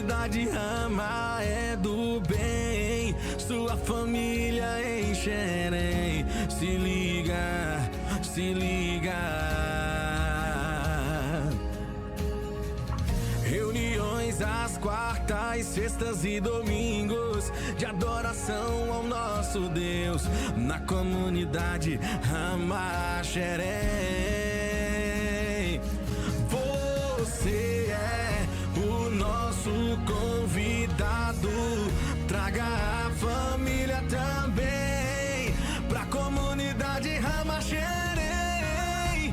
Comunidade Rama é do bem, sua família em Xerém. Se liga, se liga. Reuniões às quartas, sextas e domingos de adoração ao nosso Deus na comunidade Rama Xerém. Você é o nosso convidado, traga a família também pra comunidade Rama Xerém.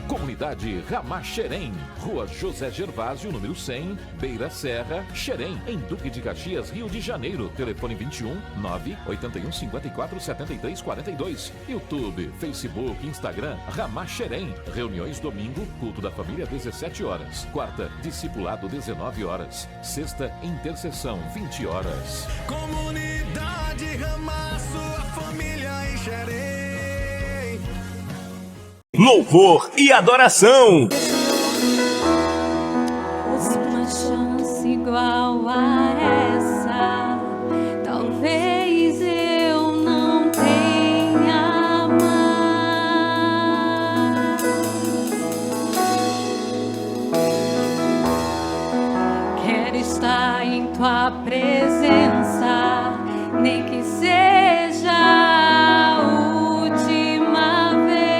Comunidade Rama Xerém, Rua José Gervásio, número 100, Beira Serra, Xerém, em Duque de Caxias, Rio de Janeiro. Telefone 21 981 54 73 42. YouTube, Facebook, Instagram, Rama Xerém. Reuniões domingo, culto da família 17 horas. Quarta, discipulado 19 horas. Sexta, intercessão 20 horas. Comunidade Rama, sua família em Xerém. Louvor e adoração. Uma chance igual a essa, talvez eu não tenha mais. Quero estar em tua presença, nem que seja a última vez.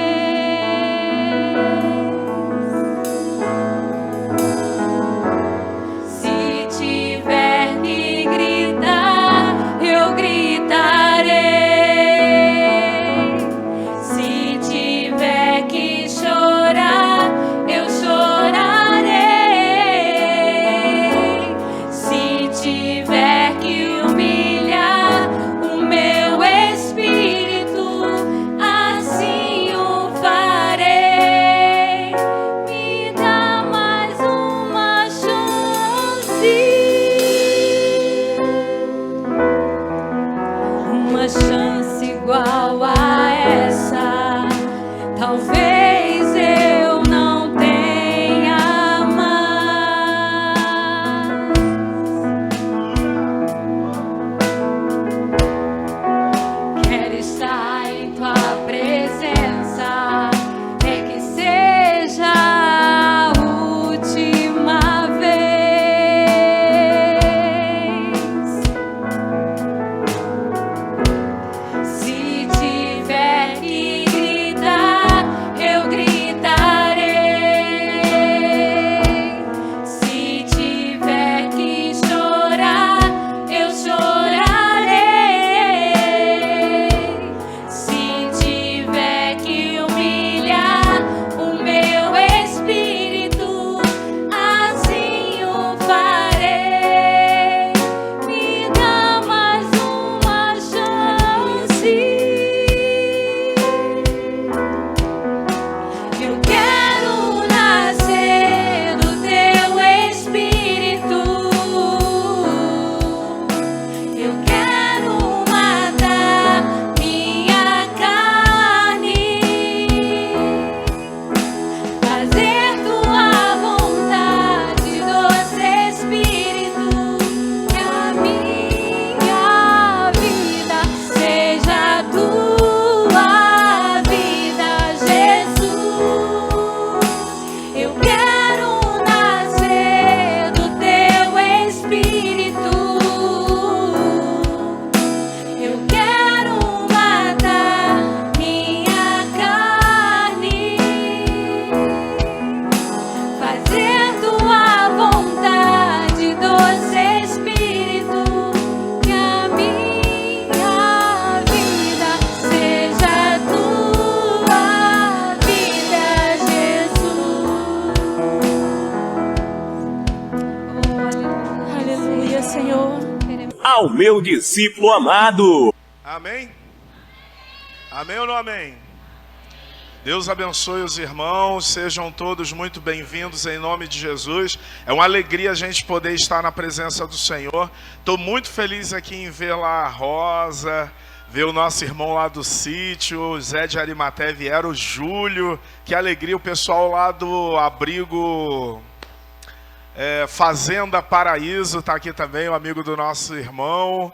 Ao meu discípulo amado. Amém? Amém ou não amém? Deus abençoe os irmãos, sejam todos muito bem-vindos em nome de Jesus. É uma alegria a gente poder estar na presença do Senhor. Estou muito feliz aqui em ver lá a Rosa, ver o nosso irmão lá do sítio, o Zé de Arimaté vieram, o Júlio. Que alegria, o pessoal lá do abrigo Fazenda Paraíso está aqui também, o amigo do nosso irmão,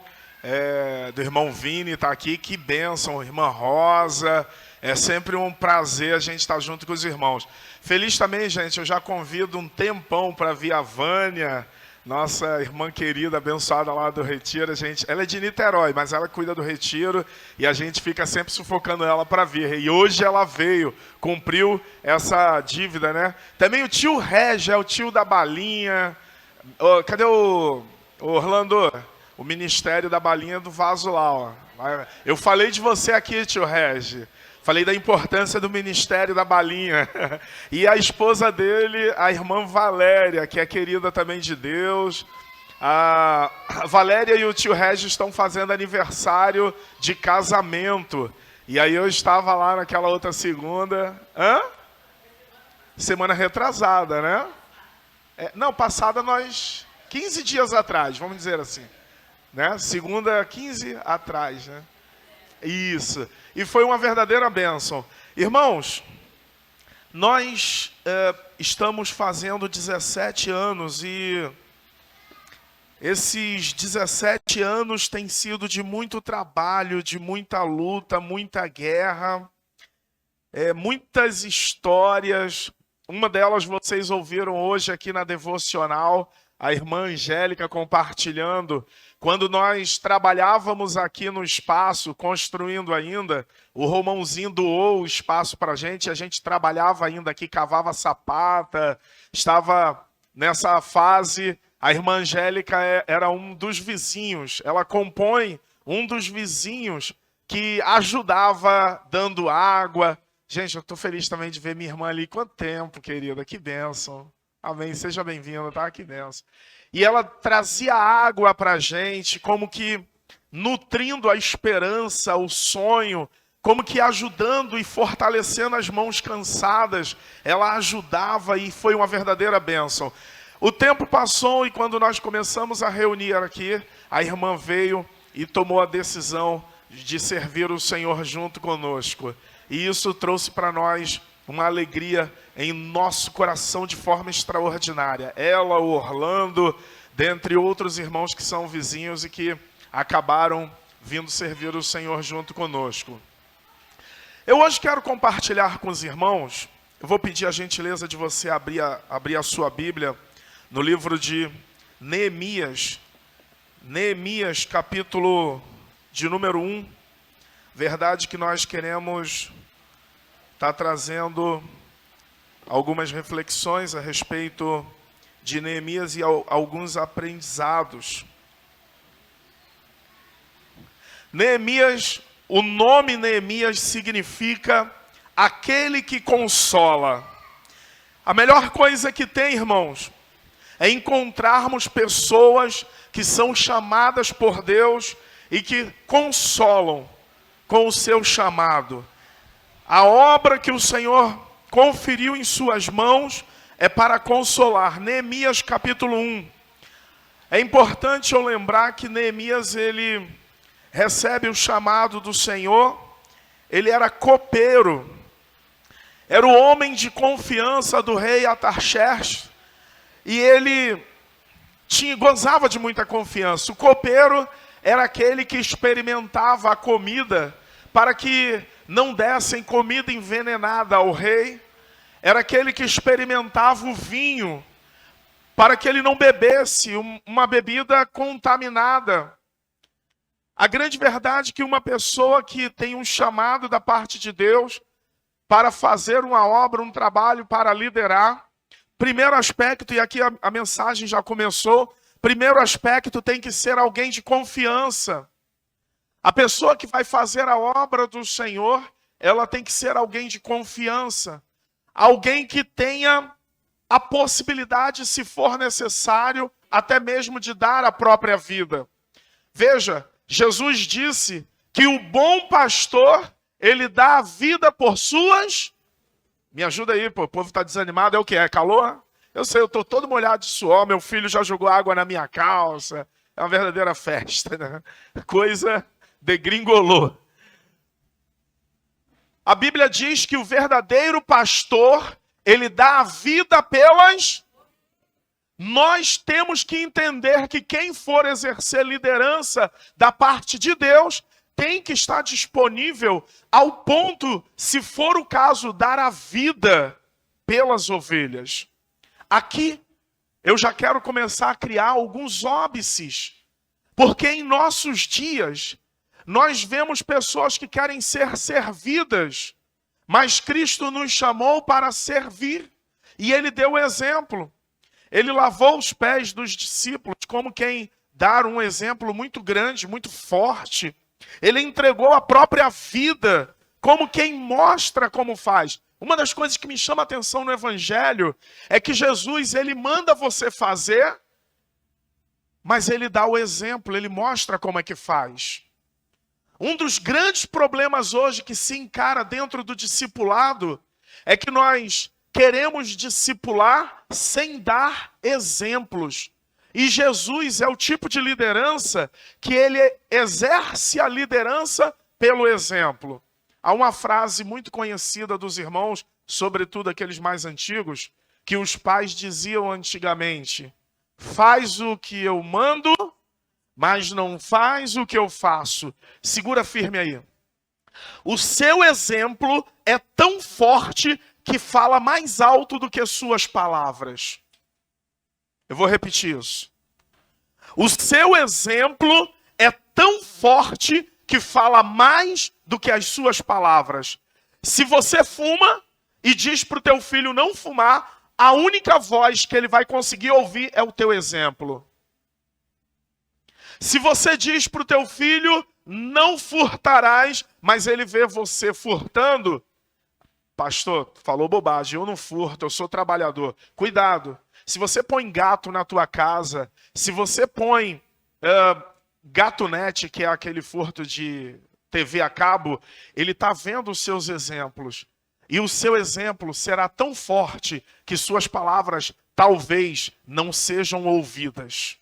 do irmão Vini está aqui. Que bênção, irmã Rosa. É sempre um prazer a gente estar junto com os irmãos. Feliz também, gente, eu já convido um tempão para vir a Vânia, nossa irmã querida, abençoada lá do Retiro. Ela é de Niterói, mas ela cuida do Retiro e a gente fica sempre sufocando ela para vir. E hoje ela veio, cumpriu essa dívida, né? Também o tio Regi, o tio da balinha. Cadê o Orlando? O ministério da balinha do vaso lá, ó. Eu falei de você aqui, tio Regi. Falei da importância do ministério da balinha. E a esposa dele, a irmã Valéria, que é querida também de Deus. A Valéria e o tio Regis estão fazendo aniversário de casamento. E aí eu estava lá naquela outra segunda. Semana retrasada, né? Não, passada nós... 15 dias atrás, vamos dizer assim. Né? Segunda, 15 atrás, né? Isso. E foi uma verdadeira bênção. Irmãos, nós estamos fazendo 17 anos e esses 17 anos têm sido de muito trabalho, de muita luta, muita guerra, muitas histórias. Uma delas vocês ouviram hoje aqui na devocional, a irmã Angélica compartilhando. Quando nós trabalhávamos aqui no espaço, construindo ainda, o Romãozinho doou o espaço para a gente trabalhava ainda aqui, cavava sapata, estava nessa fase. A irmã Angélica era um dos vizinhos, ela compõe um dos vizinhos que ajudava dando água. Gente, eu estou feliz também de ver minha irmã ali. Quanto tempo, querida, que bênção. Amém, seja bem-vinda, tá? Que bênção. E ela trazia água para a gente, como que nutrindo a esperança, o sonho, como que ajudando e fortalecendo as mãos cansadas. Ela ajudava e foi uma verdadeira bênção. O tempo passou e quando nós começamos a reunir aqui, a irmã veio e tomou a decisão de servir o Senhor junto conosco. E isso trouxe para nós uma alegria em nosso coração de forma extraordinária. Ela, o Orlando, dentre outros irmãos que são vizinhos e que acabaram vindo servir o Senhor junto conosco. Eu hoje quero compartilhar com os irmãos, eu vou pedir a gentileza de você abrir a sua Bíblia no livro de Neemias. Neemias, capítulo de número 1. Verdade que nós queremos estar trazendo algumas reflexões a respeito de Neemias e alguns aprendizados. Neemias, o nome Neemias significa aquele que consola. A melhor coisa que tem, irmãos, é encontrarmos pessoas que são chamadas por Deus e que consolam com o seu chamado. A obra que o Senhor conferiu em suas mãos é para consolar. Neemias capítulo 1. É importante eu lembrar que Neemias, ele recebe o chamado do Senhor. Ele era copeiro. Era o homem de confiança do rei Atarxerxes. E ele gozava de muita confiança. O copeiro era aquele que experimentava a comida para que não dessem comida envenenada ao rei. Era aquele que experimentava o vinho para que ele não bebesse uma bebida contaminada. A grande verdade é que uma pessoa que tem um chamado da parte de Deus para fazer uma obra, um trabalho, para liderar, primeiro aspecto, e aqui a mensagem já começou, primeiro aspecto tem que ser alguém de confiança. A pessoa que vai fazer a obra do Senhor, ela tem que ser alguém de confiança. Alguém que tenha a possibilidade, se for necessário, até mesmo de dar a própria vida. Veja, Jesus disse que o bom pastor, ele dá a vida por suas... Me ajuda aí, pô, o povo está desanimado, é o que? É calor? Eu sei, eu estou todo molhado de suor, meu filho já jogou água na minha calça. É uma verdadeira festa, né? Coisa degringolou. A Bíblia diz que o verdadeiro pastor, ele dá a vida pelas... nós temos que entender que quem for exercer liderança da parte de Deus tem que estar disponível ao ponto, se for o caso, dar a vida pelas ovelhas. Aqui, eu já quero começar a criar alguns óbices, porque em nossos dias, nós vemos pessoas que querem ser servidas, mas Cristo nos chamou para servir, e Ele deu o exemplo. Ele lavou os pés dos discípulos, como quem dá um exemplo muito grande, muito forte. Ele entregou a própria vida, como quem mostra como faz. Uma das coisas que me chama a atenção no Evangelho é que Jesus, ele manda você fazer, mas ele dá o exemplo, ele mostra como é que faz. Um dos grandes problemas hoje que se encara dentro do discipulado é que nós queremos discipular sem dar exemplos. E Jesus é o tipo de liderança que ele exerce a liderança pelo exemplo. Há uma frase muito conhecida dos irmãos, sobretudo aqueles mais antigos, que os pais diziam antigamente: faz o que eu mando, mas não faz o que eu faço. Segura firme aí. O seu exemplo é tão forte que fala mais alto do que suas palavras. Eu vou repetir isso. O seu exemplo é tão forte que fala mais do que as suas palavras. Se você fuma e diz para o teu filho não fumar, a única voz que ele vai conseguir ouvir é o teu exemplo. Se você diz para o teu filho não furtarás, mas ele vê você furtando, pastor, falou bobagem, eu não furto, eu sou trabalhador. Cuidado, se você põe gato na tua casa, se você põe gatunete, que é aquele furto de TV a cabo, ele está vendo os seus exemplos. E o seu exemplo será tão forte que suas palavras talvez não sejam ouvidas.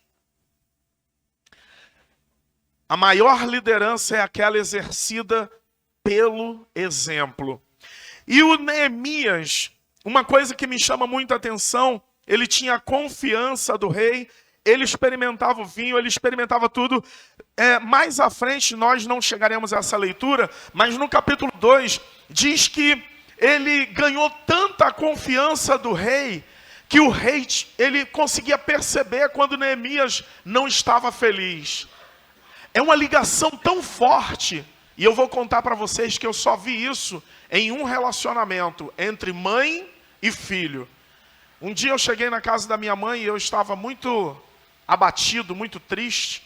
A maior liderança é aquela exercida pelo exemplo. E o Neemias, uma coisa que me chama muita atenção, ele tinha a confiança do rei, ele experimentava o vinho, ele experimentava tudo. Mais à frente, nós não chegaremos a essa leitura, mas no capítulo 2, diz que ele ganhou tanta confiança do rei, que o rei ele conseguia perceber quando Neemias não estava feliz. É uma ligação tão forte, e eu vou contar para vocês que eu só vi isso em um relacionamento entre mãe e filho. Um dia eu cheguei na casa da minha mãe e eu estava muito abatido, muito triste.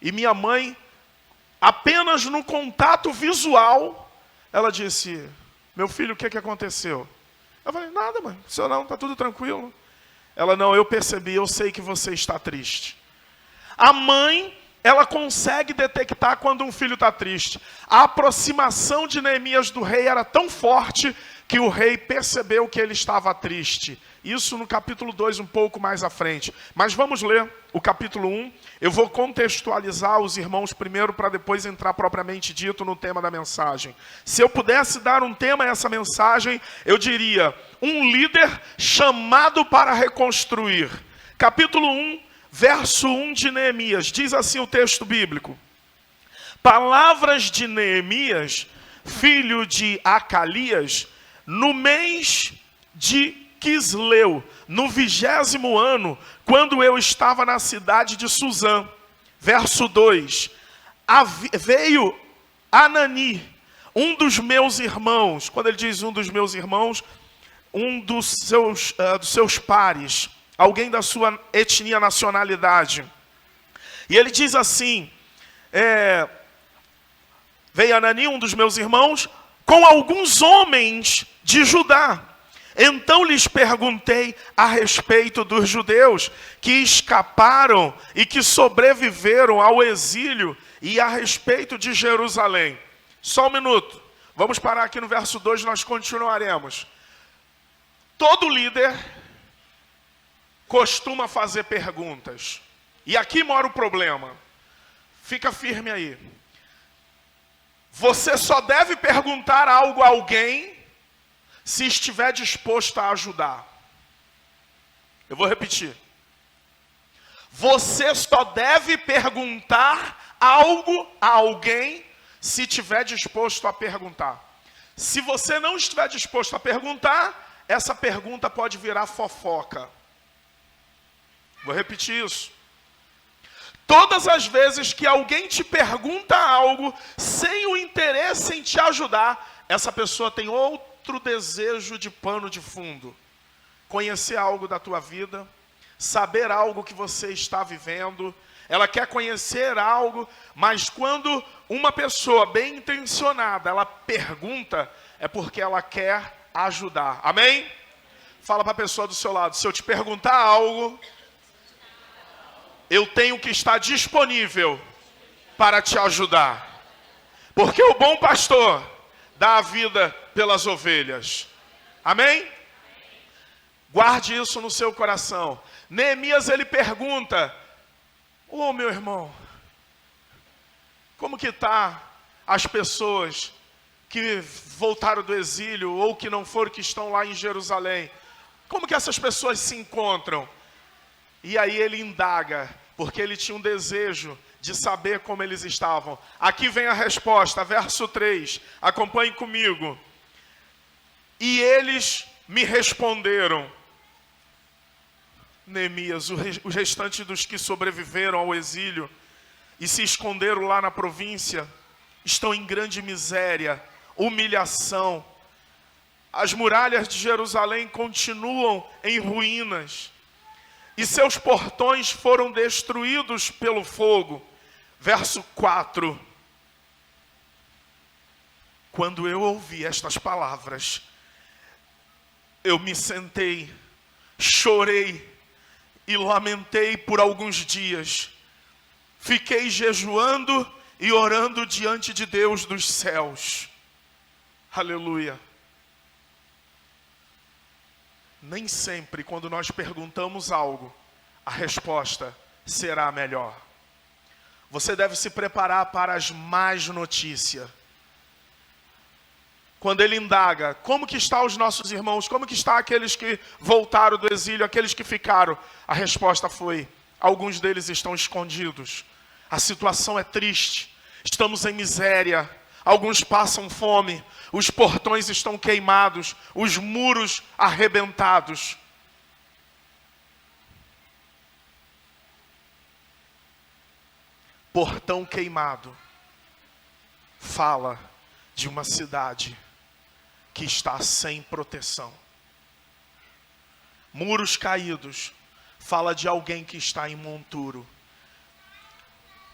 E minha mãe, apenas no contato visual, ela disse: meu filho, o que aconteceu? Eu falei: nada, mãe, o senhor não, está tudo tranquilo. Ela: não, eu percebi, eu sei que você está triste. A mãe, ela consegue detectar quando um filho está triste. A aproximação de Neemias do rei era tão forte que o rei percebeu que ele estava triste. Isso no capítulo 2, um pouco mais à frente. Mas vamos ler o capítulo 1. Eu vou contextualizar os irmãos primeiro, para depois entrar propriamente dito no tema da mensagem. Se eu pudesse dar um tema a essa mensagem, eu diria: um líder chamado para reconstruir. Capítulo 1, verso 1 de Neemias. Diz assim o texto bíblico: palavras de Neemias, filho de Acalias, no mês de Quisleu, no 20º ano, quando eu estava na cidade de Suzã. Verso 2. Veio Anani, um dos meus irmãos. Quando ele diz um dos meus irmãos, um dos seus pares, alguém da sua etnia, nacionalidade. E ele diz assim: veio Anani, um dos meus irmãos, com alguns homens de Judá. Então lhes perguntei a respeito dos judeus que escaparam e que sobreviveram ao exílio, e a respeito de Jerusalém. Só um minuto. Vamos parar aqui no verso 2, nós continuaremos. Todo líder costuma fazer perguntas. E aqui mora o problema. Fica firme aí. Você só deve perguntar algo a alguém se estiver disposto a ajudar. Eu vou repetir. Você só deve perguntar algo a alguém se estiver disposto a perguntar. Se você não estiver disposto a perguntar, essa pergunta pode virar fofoca. Vou repetir isso. Todas as vezes que alguém te pergunta algo sem o interesse em te ajudar, essa pessoa tem outro desejo de pano de fundo. Conhecer algo da tua vida, saber algo que você está vivendo. Ela quer conhecer algo, mas quando uma pessoa bem intencionada, ela pergunta, é porque ela quer ajudar. Amém? Fala para a pessoa do seu lado, se eu te perguntar algo, eu tenho que estar disponível para te ajudar. Porque o bom pastor dá a vida pelas ovelhas. Amém? Guarde isso no seu coração. Neemias, ele pergunta, ô meu irmão, como que está as pessoas que voltaram do exílio ou que não foram, que estão lá em Jerusalém? Como que essas pessoas se encontram? E aí ele indaga, porque ele tinha um desejo de saber como eles estavam. Aqui vem a resposta, verso 3, acompanhe comigo. E eles me responderam, Neemias, o restante dos que sobreviveram ao exílio e se esconderam lá na província, estão em grande miséria, humilhação. As muralhas de Jerusalém continuam em ruínas, e seus portões foram destruídos pelo fogo. Verso 4. Quando eu ouvi estas palavras, eu me sentei, chorei e lamentei por alguns dias. Fiquei jejuando e orando diante de Deus dos céus. Aleluia. Nem sempre, quando nós perguntamos algo, a resposta será a melhor. Você deve se preparar para as más notícias. Quando ele indaga, como que estão os nossos irmãos? Como que estão aqueles que voltaram do exílio, aqueles que ficaram? A resposta foi, alguns deles estão escondidos. A situação é triste, estamos em miséria. Alguns passam fome, os portões estão queimados, os muros arrebentados. Portão queimado fala de uma cidade que está sem proteção. Muros caídos fala de alguém que está em monturo.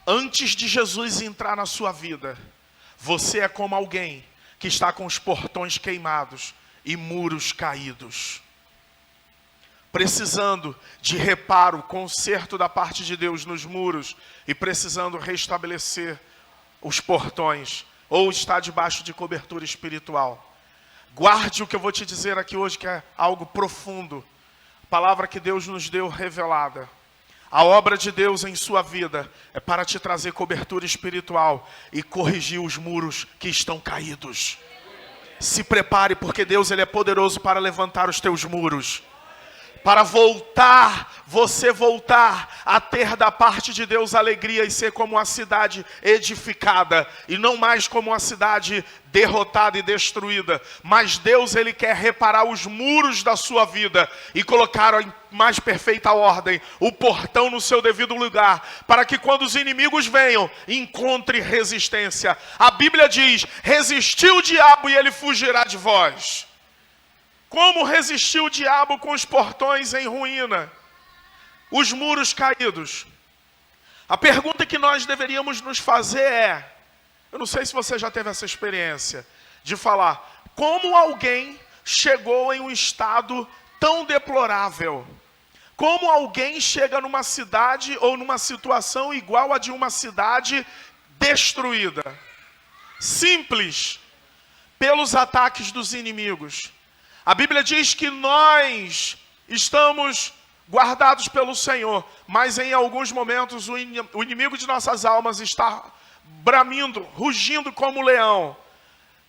Antes de Jesus entrar na sua vida, você é como alguém que está com os portões queimados e muros caídos, precisando de reparo, conserto da parte de Deus nos muros e precisando restabelecer os portões, ou está debaixo de cobertura espiritual. Guarde o que eu vou te dizer aqui hoje, que é algo profundo, palavra que Deus nos deu revelada. A obra de Deus em sua vida é para te trazer cobertura espiritual e corrigir os muros que estão caídos. Se prepare, porque Deus ele é poderoso para levantar os teus muros. Para você voltar a ter da parte de Deus alegria e ser como uma cidade edificada e não mais como uma cidade derrotada e destruída. Mas Deus ele quer reparar os muros da sua vida e colocar em mais perfeita ordem o portão no seu devido lugar, para que quando os inimigos venham, encontre resistência. A Bíblia diz, resistiu o diabo e ele fugirá de vós. Como resistir o diabo com os portões em ruína, os muros caídos? A pergunta que nós deveríamos nos fazer é, eu não sei se você já teve essa experiência, de falar, como alguém chegou em um estado tão deplorável? Como alguém chega numa cidade ou numa situação igual a de uma cidade destruída? Simples, pelos ataques dos inimigos. A Bíblia diz que nós estamos guardados pelo Senhor, mas em alguns momentos o inimigo de nossas almas está bramindo, rugindo como leão.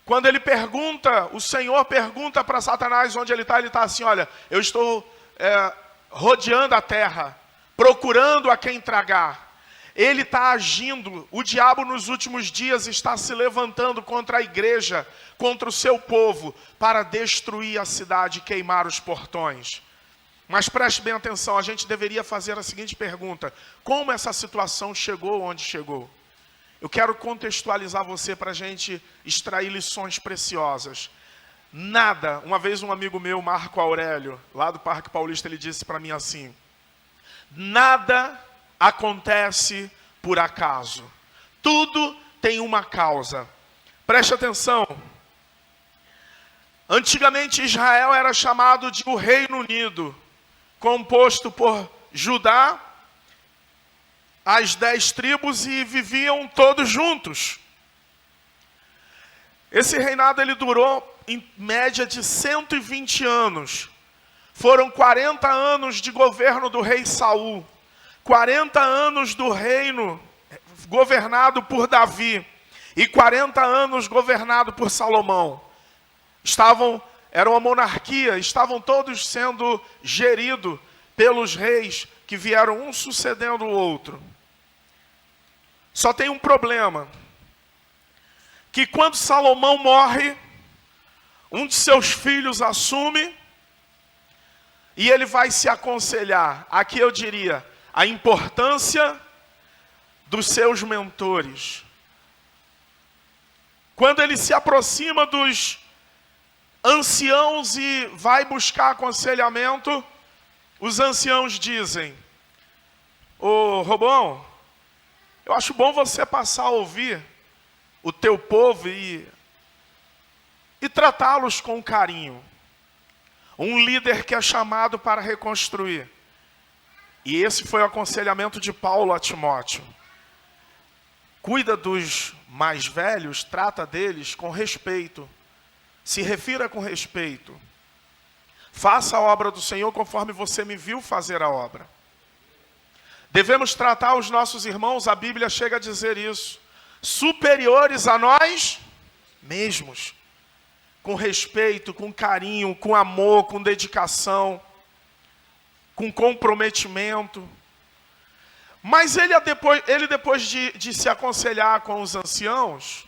Quando ele pergunta, o Senhor pergunta para Satanás onde ele está assim, olha, eu estou rodeando a terra, procurando a quem tragar. Ele está agindo, o diabo nos últimos dias está se levantando contra a igreja, contra o seu povo, para destruir a cidade e queimar os portões. Mas preste bem atenção, a gente deveria fazer a seguinte pergunta: como essa situação chegou onde chegou? Eu quero contextualizar você para a gente extrair lições preciosas. Nada, uma vez um amigo meu, Marco Aurélio, lá do Parque Paulista, ele disse para mim assim: nada acontece por acaso. Tudo tem uma causa. Preste atenção. Antigamente Israel era chamado de o Reino Unido, composto por Judá, as 10 tribos, e viviam todos juntos. Esse reinado ele durou em média de 120 anos. Foram 40 anos de governo do rei Saul. 40 anos do reino governado por Davi e 40 anos governado por Salomão. Era uma monarquia, estavam todos sendo geridos pelos reis que vieram um sucedendo o outro. Só tem um problema, que quando Salomão morre, um de seus filhos assume e ele vai se aconselhar. Aqui eu diria a importância dos seus mentores. Quando ele se aproxima dos anciãos e vai buscar aconselhamento, os anciãos dizem: ô Roboão, eu acho bom você passar a ouvir o teu povo e tratá-los com carinho. Um líder que é chamado para reconstruir. E esse foi o aconselhamento de Paulo a Timóteo. Cuida dos mais velhos, trata deles com respeito. Se refira com respeito. Faça a obra do Senhor conforme você me viu fazer a obra. Devemos tratar os nossos irmãos, a Bíblia chega a dizer isso, superiores a nós mesmos. Com respeito, com carinho, com amor, com dedicação, com comprometimento. Mas ele depois de se aconselhar com os anciãos,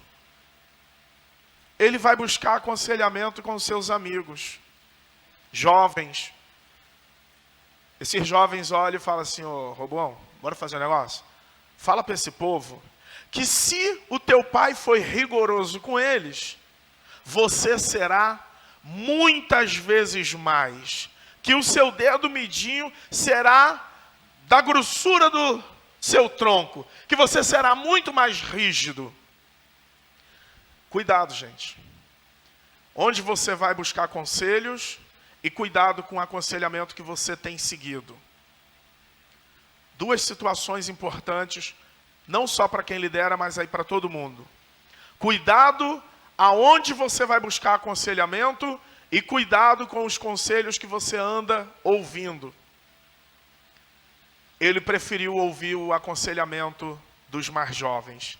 ele vai buscar aconselhamento com os seus amigos, jovens. Esses jovens olham e falam assim: ô Roboão, bora fazer um negócio? Fala para esse povo que se o teu pai foi rigoroso com eles, você será muitas vezes mais. Que o seu dedo midinho será da grossura do seu tronco. Que você será muito mais rígido. Cuidado, gente. Onde você vai buscar conselhos e cuidado com o aconselhamento que você tem seguido. Duas situações importantes, não só para quem lidera, mas aí para todo mundo. Cuidado aonde você vai buscar aconselhamento e cuidado com os conselhos que você anda ouvindo. Ele preferiu ouvir o aconselhamento dos mais jovens.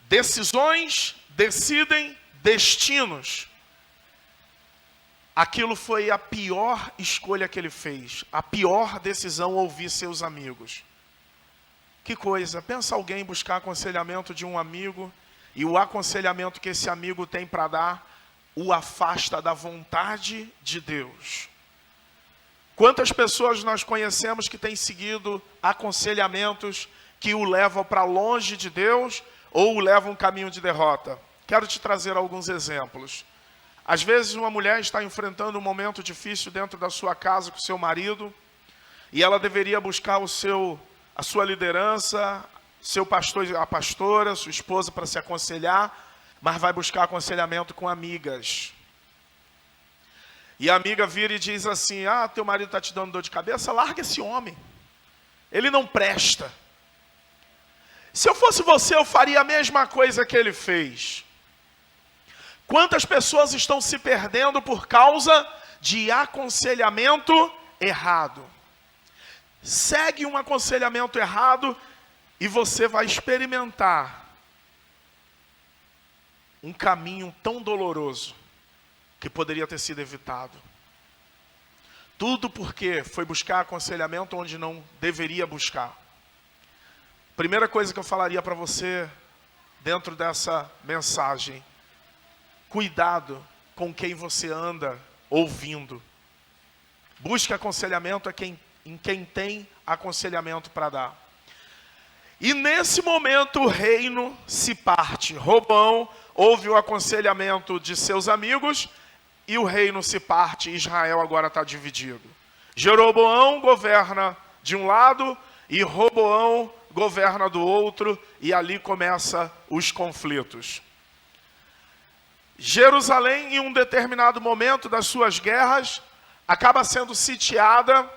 Decisões decidem destinos. Aquilo foi a pior escolha que ele fez. A pior decisão, ouvir seus amigos. Que coisa, pensa alguém buscar aconselhamento de um amigo e o aconselhamento que esse amigo tem para dar o afasta da vontade de Deus. Quantas pessoas nós conhecemos que têm seguido aconselhamentos que o levam para longe de Deus ou o levam um caminho de derrota? Quero te trazer alguns exemplos. Às vezes uma mulher está enfrentando um momento difícil dentro da sua casa com seu marido e ela deveria buscar a sua liderança, seu pastor, a pastora, sua esposa para se aconselhar, mas vai buscar aconselhamento com amigas. E a amiga vira e diz assim: ah, teu marido está te dando dor de cabeça, larga esse homem. Ele não presta. Se eu fosse você, eu faria a mesma coisa que ele fez. Quantas pessoas estão se perdendo por causa de aconselhamento errado? Segue um aconselhamento errado e você vai experimentar um caminho tão doloroso que poderia ter sido evitado. Tudo porque foi buscar aconselhamento onde não deveria buscar. Primeira coisa que eu falaria para você dentro dessa mensagem: cuidado com quem você anda ouvindo. Busque aconselhamento em quem tem aconselhamento para dar. E nesse momento o reino se parte. Roboão ouve o aconselhamento de seus amigos e o reino se parte. Israel agora está dividido. Jeroboão governa de um lado e Roboão governa do outro, e ali começam os conflitos. Jerusalém, em um determinado momento das suas guerras, acaba sendo sitiada.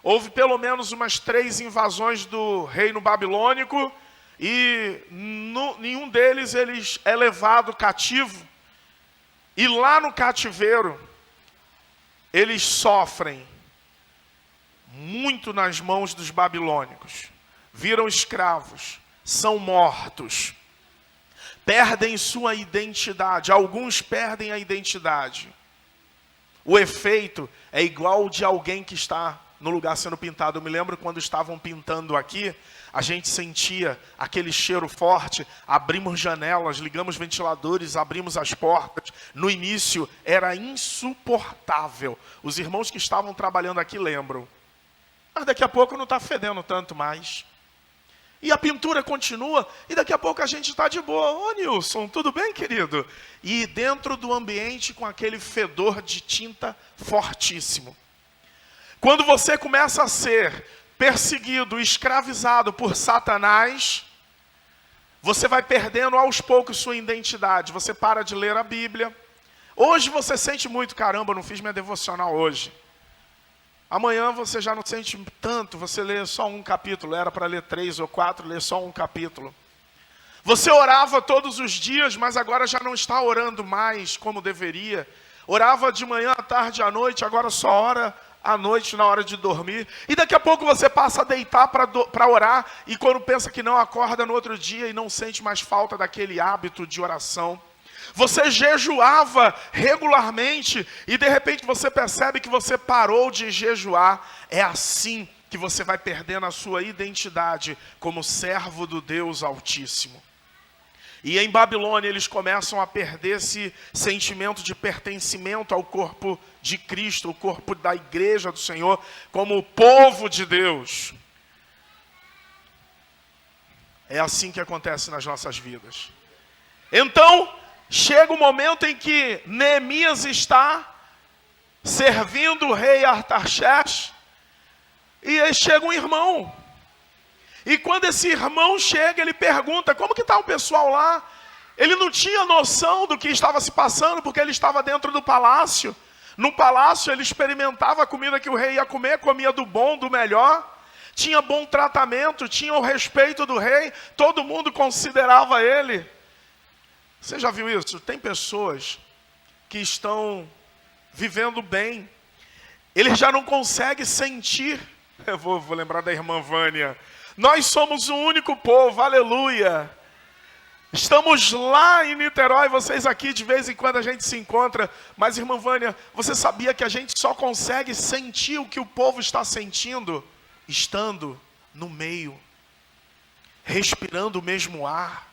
Houve pelo menos umas 3 invasões do reino babilônico, e nenhum deles é levado cativo. E lá no cativeiro, eles sofrem muito nas mãos dos babilônicos. Viram escravos, são mortos, perdem sua identidade. Alguns perdem a identidade. O efeito é igual ao de alguém que está no lugar sendo pintado. Eu me lembro quando estavam pintando aqui, a gente sentia aquele cheiro forte, abrimos janelas, ligamos ventiladores, abrimos as portas. No início era insuportável. Os irmãos que estavam trabalhando aqui lembram. Mas daqui a pouco não está fedendo tanto mais. E a pintura continua, e daqui a pouco a gente está de boa. Ô Nilson, tudo bem, querido? E dentro do ambiente com aquele fedor de tinta fortíssimo. Quando você começa a ser perseguido, escravizado por Satanás, você vai perdendo aos poucos sua identidade. Você para de ler a Bíblia. Hoje você sente muito, caramba, eu não fiz minha devocional hoje. Amanhã você já não sente tanto, você lê só um capítulo. Era para ler 3 ou 4, lê só um capítulo. Você orava todos os dias, mas agora já não está orando mais como deveria. Orava de manhã, à tarde, à noite, agora só ora à noite na hora de dormir. E daqui a pouco você passa a deitar para orar, e quando pensa que não, acorda no outro dia e não sente mais falta daquele hábito de oração. Você jejuava regularmente e de repente você percebe que você parou de jejuar. É assim que você vai perdendo a sua identidade como servo do Deus Altíssimo. E em Babilônia eles começam a perder esse sentimento de pertencimento ao corpo de Cristo, o corpo da igreja do Senhor, como o povo de Deus. É assim que acontece nas nossas vidas. Então, chega o momento em que Neemias está servindo o rei Artaxerxes, e aí chega um irmão. E quando esse irmão chega, ele pergunta: como que está o pessoal lá? Ele não tinha noção do que estava se passando, porque ele estava dentro do palácio. No palácio ele experimentava a comida que o rei ia comer, comia do bom, do melhor. Tinha bom tratamento, tinha o respeito do rei, todo mundo considerava ele. Você já viu isso? Tem pessoas que estão vivendo bem, eles já não conseguem sentir. Eu vou lembrar da irmã Vânia. Nós somos o único povo, aleluia. Estamos lá em Niterói, vocês aqui de vez em quando a gente se encontra. Mas irmã Vânia, você sabia que a gente só consegue sentir o que o povo está sentindo estando no meio, respirando o mesmo ar,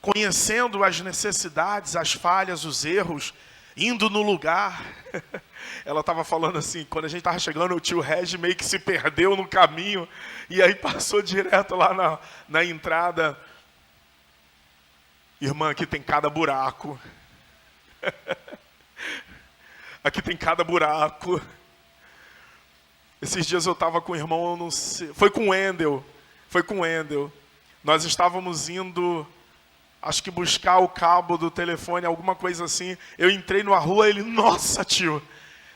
conhecendo as necessidades, as falhas, os erros, indo no lugar. Ela estava falando assim, quando a gente estava chegando, o tio Regi meio que se perdeu no caminho, e aí passou direto lá na entrada. Irmã, aqui tem cada buraco. Aqui tem cada buraco. Esses dias eu estava com o irmão, eu não sei, foi com o Wendel. Nós estávamos indo, acho que buscar o cabo do telefone, alguma coisa assim. Eu entrei numa rua, ele: nossa, tio,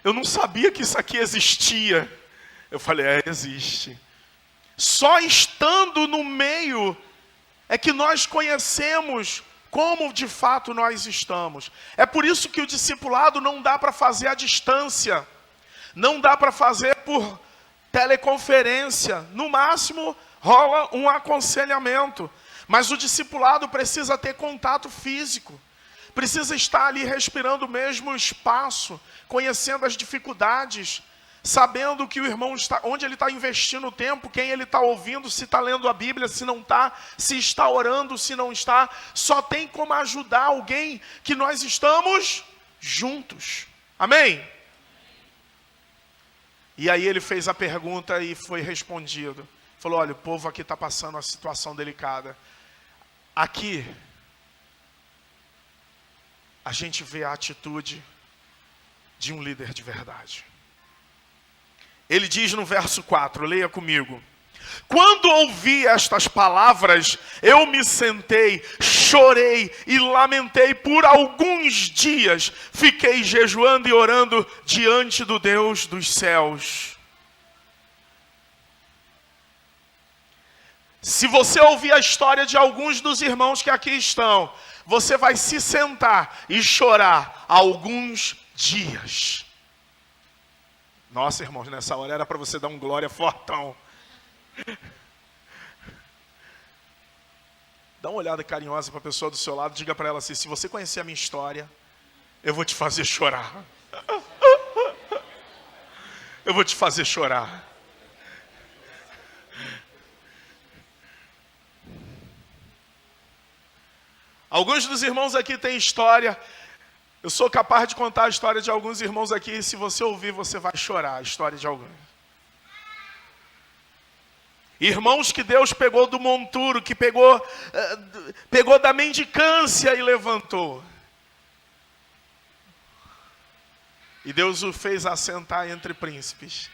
eu não sabia que isso aqui existia. Eu falei: existe. Só estando no meio é que nós conhecemos como de fato nós estamos. É por isso que o discipulado não dá para fazer à distância. Não dá para fazer por teleconferência. No máximo, rola um aconselhamento. Mas o discipulado precisa ter contato físico. precisa estar ali respirando o mesmo espaço, conhecendo as dificuldades, sabendo que o irmão está, onde ele está investindo o tempo, quem ele está ouvindo, se está lendo a Bíblia, se não está, se está orando, se não está. Só tem como ajudar alguém que nós estamos juntos. Amém? E aí ele fez a pergunta e foi respondido. Falou, olha, o povo aqui está passando uma situação delicada. Aqui, a gente vê a atitude de um líder de verdade. Ele diz no verso 4, leia comigo. Quando ouvi estas palavras, eu me sentei, chorei e lamentei por alguns dias. Fiquei jejuando e orando diante do Deus dos céus. Se você ouvir a história de alguns dos irmãos que aqui estão, você vai se sentar e chorar alguns dias. Nossa, irmãos, nessa hora era para você dar um glória fortão. Dá uma olhada carinhosa para a pessoa do seu lado, diga para ela assim, se você conhecer a minha história, eu vou te fazer chorar. Eu vou te fazer chorar. Alguns dos irmãos aqui têm história. Eu sou capaz de contar a história de alguns irmãos aqui. E se você ouvir, você vai chorar a história de alguns. Irmãos que Deus pegou do monturo, que pegou da mendicância e levantou. E Deus o fez assentar entre príncipes.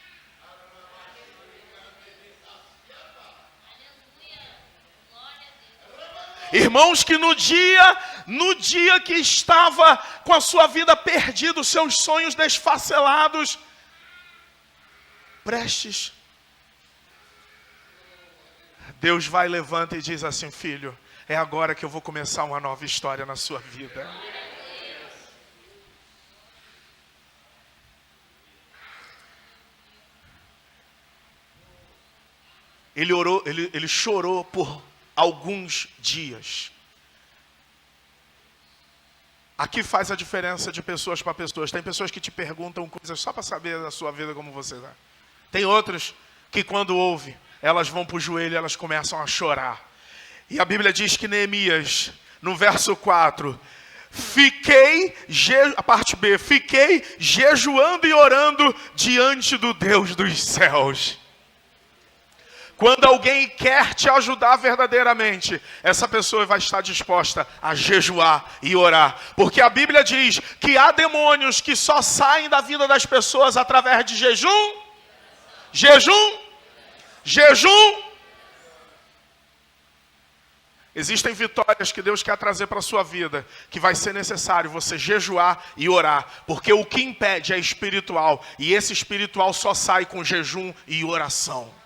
Irmãos que no dia que estava com a sua vida perdida, os seus sonhos desfacelados, prestes, Deus vai, levanta e diz assim, filho, é agora que eu vou começar uma nova história na sua vida. Ele orou, ele chorou por alguns dias. Aqui faz a diferença de pessoas para pessoas. Tem pessoas que te perguntam coisas só para saber da sua vida como você está. Tem outras que quando ouvem, elas vão para o joelho e elas começam a chorar. E a Bíblia diz que Neemias, no verso 4, a parte B, fiquei jejuando e orando diante do Deus dos céus. Quando alguém quer te ajudar verdadeiramente, essa pessoa vai estar disposta a jejuar e orar. Porque a Bíblia diz que há demônios que só saem da vida das pessoas através de jejum. Jejum. Existem vitórias que Deus quer trazer para a sua vida, que vai ser necessário você jejuar e orar. Porque o que impede é espiritual. E esse espiritual só sai com jejum e oração.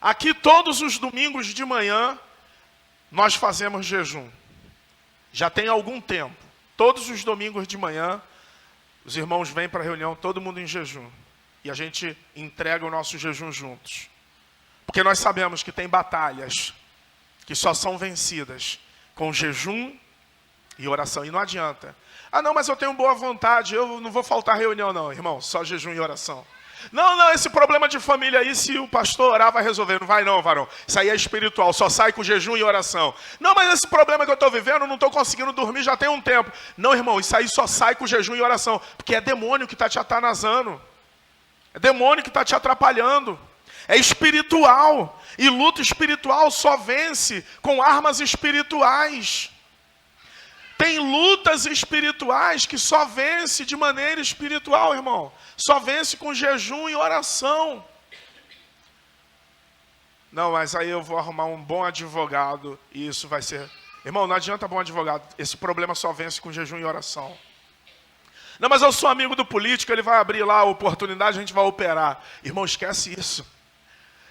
Aqui todos os domingos de manhã, nós fazemos jejum. Já tem algum tempo. Todos os domingos de manhã, os irmãos vêm para a reunião, todo mundo em jejum. E a gente entrega o nosso jejum juntos. Porque nós sabemos que tem batalhas que só são vencidas com jejum e oração. E não adianta. Ah não, mas eu tenho boa vontade, eu não vou faltar reunião não, irmão. Só jejum e oração. Não, esse problema de família aí, se o pastor orar, vai resolver. Não vai não, varão. Isso aí é espiritual, só sai com jejum e oração. Não, mas esse problema que eu estou vivendo, eu não estou conseguindo dormir já tem um tempo. Não, irmão, isso aí só sai com jejum e oração. Porque é demônio que está te atanazando. É demônio que está te atrapalhando. É espiritual. E luta espiritual só vence com armas espirituais. Tem lutas espirituais que só vence de maneira espiritual, irmão. Só vence com jejum e oração. Não, mas aí eu vou arrumar um bom advogado e isso vai ser... Irmão, não adianta bom advogado. Esse problema só vence com jejum e oração. Não, mas eu sou amigo do político, ele vai abrir lá a oportunidade, a gente vai operar. Irmão, esquece isso.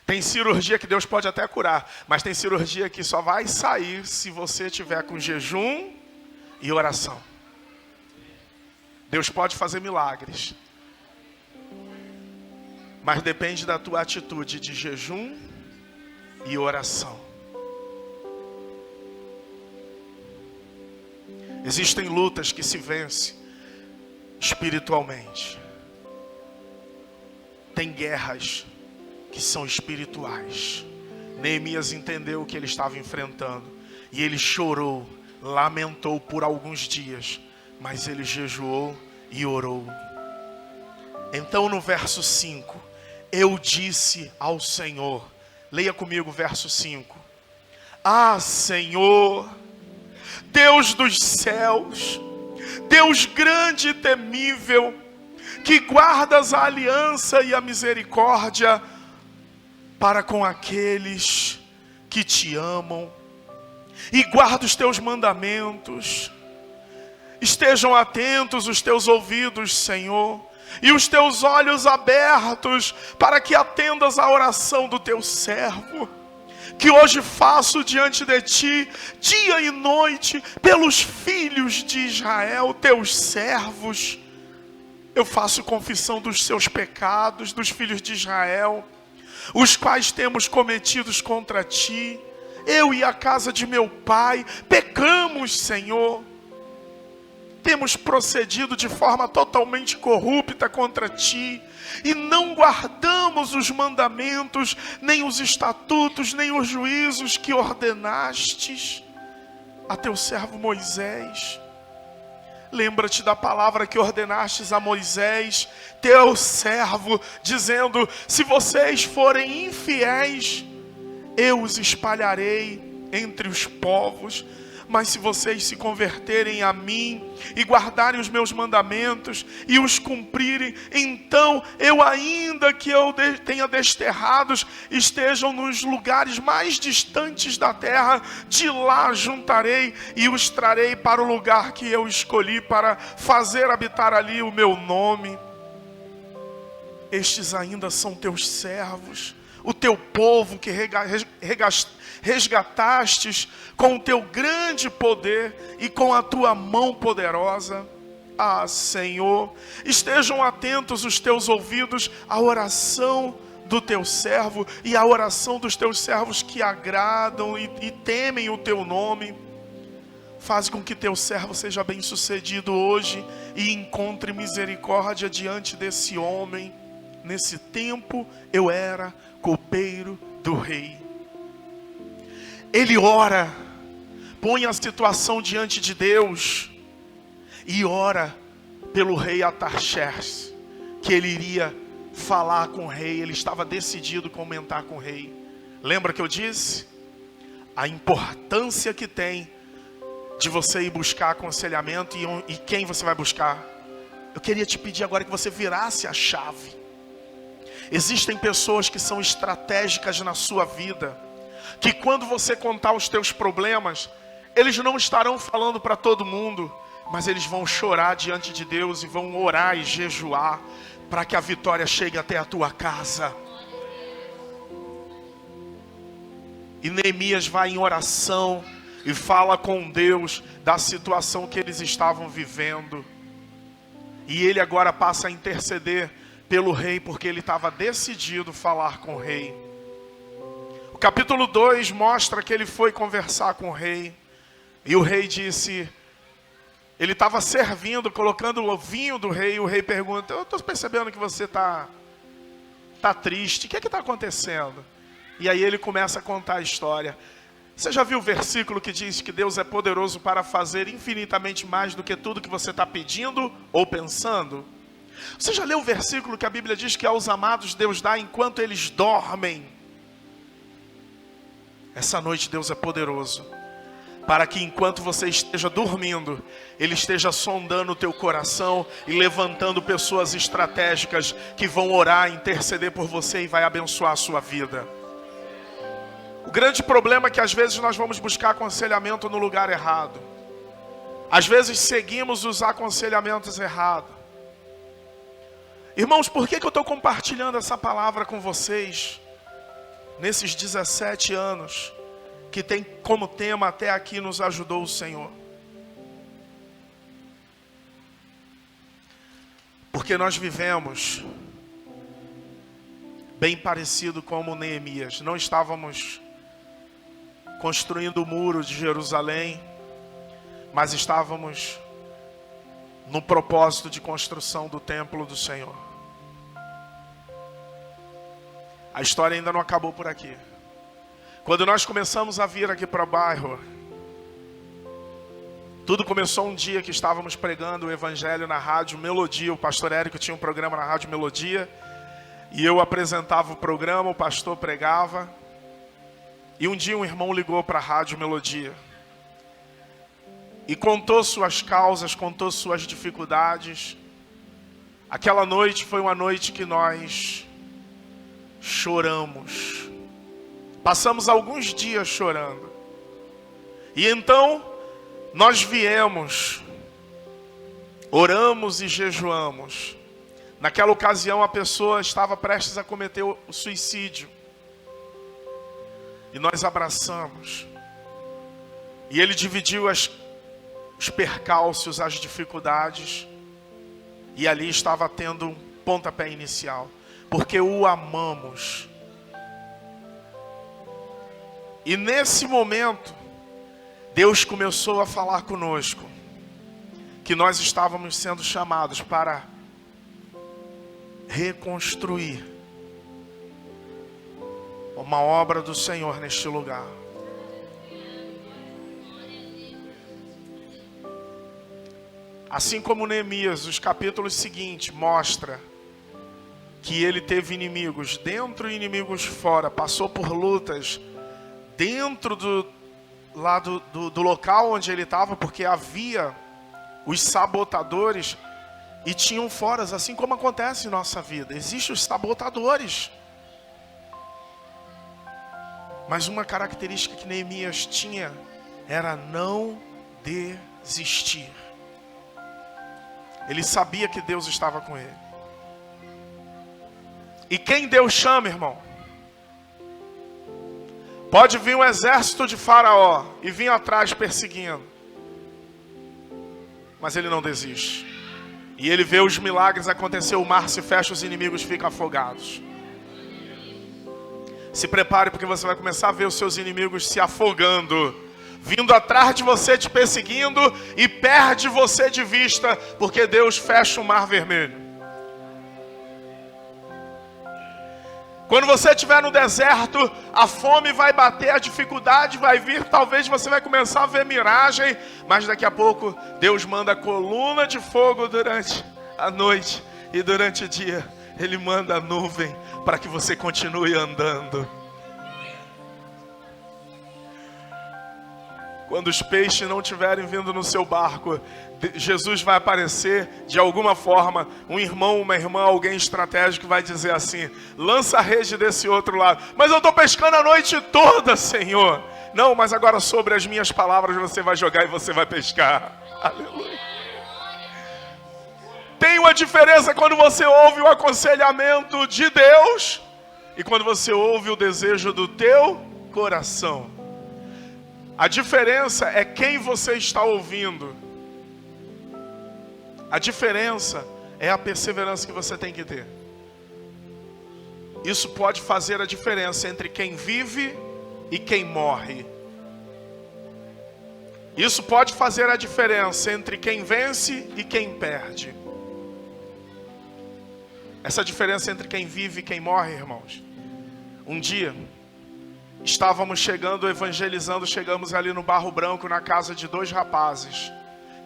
Tem cirurgia que Deus pode até curar, mas tem cirurgia que só vai sair se você tiver com jejum e oração. Deus pode fazer milagres, mas depende da tua atitude de jejum e oração. Existem lutas que se vencem espiritualmente. Tem guerras que são espirituais. Neemias entendeu o que ele estava enfrentando. E ele chorou, lamentou por alguns dias. Mas ele jejuou e orou. Então no verso 5, eu disse ao Senhor. Leia comigo o verso 5. Ah, Senhor, Deus dos céus, Deus grande e temível, que guardas a aliança e a misericórdia para com aqueles que te amam e guarda os teus mandamentos. Estejam atentos os teus ouvidos, Senhor, e os teus olhos abertos para que atendas à oração do teu servo, que hoje faço diante de ti, dia e noite, pelos filhos de Israel, teus servos. Eu faço confissão dos seus pecados, dos filhos de Israel, os quais temos cometidos contra ti. Eu e a casa de meu pai pecamos, Senhor. Temos procedido de forma totalmente corrupta contra ti, e não guardamos os mandamentos, nem os estatutos, nem os juízos que ordenastes a teu servo Moisés. Lembra-te da palavra que ordenastes a Moisés, teu servo, dizendo: se vocês forem infiéis, eu os espalharei entre os povos. Mas se vocês se converterem a mim e guardarem os meus mandamentos e os cumprirem, então eu, ainda que eu tenha desterrados, estejam nos lugares mais distantes da terra, de lá juntarei e os trarei para o lugar que eu escolhi para fazer habitar ali o meu nome. Estes ainda são teus servos, o teu povo que resgatastes com o teu grande poder e com a tua mão poderosa. Ah, Senhor, estejam atentos os teus ouvidos à oração do teu servo e à oração dos teus servos que agradam e temem o teu nome. Faz com que teu servo seja bem sucedido hoje e encontre misericórdia diante desse homem. Nesse tempo eu era copeiro do rei. Ele ora, põe a situação diante de Deus e ora pelo rei Artaxerxes, que ele iria falar com o rei. Ele estava decidido a comentar com o rei. Lembra que eu disse? A importância que tem de você ir buscar aconselhamento e quem você vai buscar. Eu queria te pedir agora que você virasse a chave. Existem pessoas que são estratégicas na sua vida, que quando você contar os teus problemas, eles não estarão falando para todo mundo, mas eles vão chorar diante de Deus e vão orar e jejuar para que a vitória chegue até a tua casa. E Neemias vai em oração e fala com Deus da situação que eles estavam vivendo. E ele agora passa a interceder pelo rei, porque ele estava decidido a falar com o rei. O capítulo 2 mostra que ele foi conversar com o rei. E o rei disse, ele estava servindo, colocando o vinho do rei. E o rei pergunta: eu estou percebendo que você está triste, o que está acontecendo? E aí ele começa a contar a história. Você já viu o versículo que diz que Deus é poderoso para fazer infinitamente mais do que tudo que você está pedindo ou pensando? Você já leu o versículo que a Bíblia diz que aos amados Deus dá enquanto eles dormem? Essa noite Deus é poderoso para que enquanto você esteja dormindo, Ele esteja sondando o teu coração e levantando pessoas estratégicas que vão orar, interceder por você e vai abençoar a sua vida. O grande problema é que às vezes nós vamos buscar aconselhamento no lugar errado. Às vezes seguimos os aconselhamentos errados. Irmãos, por que eu estou compartilhando essa palavra com vocês? Nesses 17 anos que tem como tema até aqui nos ajudou o Senhor. Porque nós vivemos bem parecido como Neemias. Não estávamos construindo o muro de Jerusalém. mas estávamos no propósito de construção do templo do Senhor. A história ainda não acabou por aqui. Quando nós começamos a vir aqui para o bairro, tudo começou um dia que estávamos pregando o evangelho na rádio Melodia. O pastor Érico tinha um programa na rádio Melodia, e eu apresentava o programa, o pastor pregava. E um dia um irmão ligou para a rádio Melodia e contou suas causas, contou suas dificuldades. Aquela noite foi uma noite que nós choramos. Passamos alguns dias chorando. E então nós viemos, oramos e jejuamos. Naquela ocasião a pessoa estava prestes a cometer o suicídio. E nós abraçamos. E ele dividiu os percalços, as dificuldades. E ali estava tendo um pontapé inicial. Porque o amamos. E nesse momento, Deus começou a falar conosco. Que nós estávamos sendo chamados para reconstruir uma obra do Senhor neste lugar. Assim como Neemias, os capítulos seguintes mostra que ele teve inimigos dentro e inimigos fora, passou por lutas dentro do local onde ele estava, porque havia os sabotadores e tinham foras, assim como acontece em nossa vida. Existem os sabotadores. Mas uma característica que Neemias tinha era não desistir. Ele sabia que Deus estava com ele. E quem Deus chama, irmão? Pode vir um exército de Faraó e vir atrás perseguindo. Mas ele não desiste. E ele vê os milagres acontecer, o mar se fecha, os inimigos ficam afogados. Se prepare, porque você vai começar a ver os seus inimigos se afogando, vindo atrás de você, te perseguindo, e perde você de vista, porque Deus fecha o mar vermelho. Quando você estiver no deserto, a fome vai bater, a dificuldade vai vir, talvez você vai começar a ver miragem, mas daqui a pouco Deus manda coluna de fogo durante a noite, e durante o dia Ele manda a nuvem para que você continue andando. Quando os peixes não estiverem vindo no seu barco, Jesus vai aparecer de alguma forma, um irmão, uma irmã, alguém estratégico vai dizer assim: lança a rede desse outro lado. Mas eu estou pescando a noite toda, Senhor. Não, mas agora sobre as minhas palavras você vai jogar e você vai pescar. Aleluia. Tem uma diferença quando você ouve o aconselhamento de Deus e quando você ouve o desejo do teu coração. A diferença é quem você está ouvindo. A diferença é a perseverança que você tem que ter. Isso pode fazer a diferença entre quem vive e quem morre. Isso pode fazer a diferença entre quem vence e quem perde. Essa diferença entre quem vive e quem morre, irmãos. Um dia, estávamos chegando, evangelizando, chegamos ali no Barro Branco, na casa de 2 rapazes.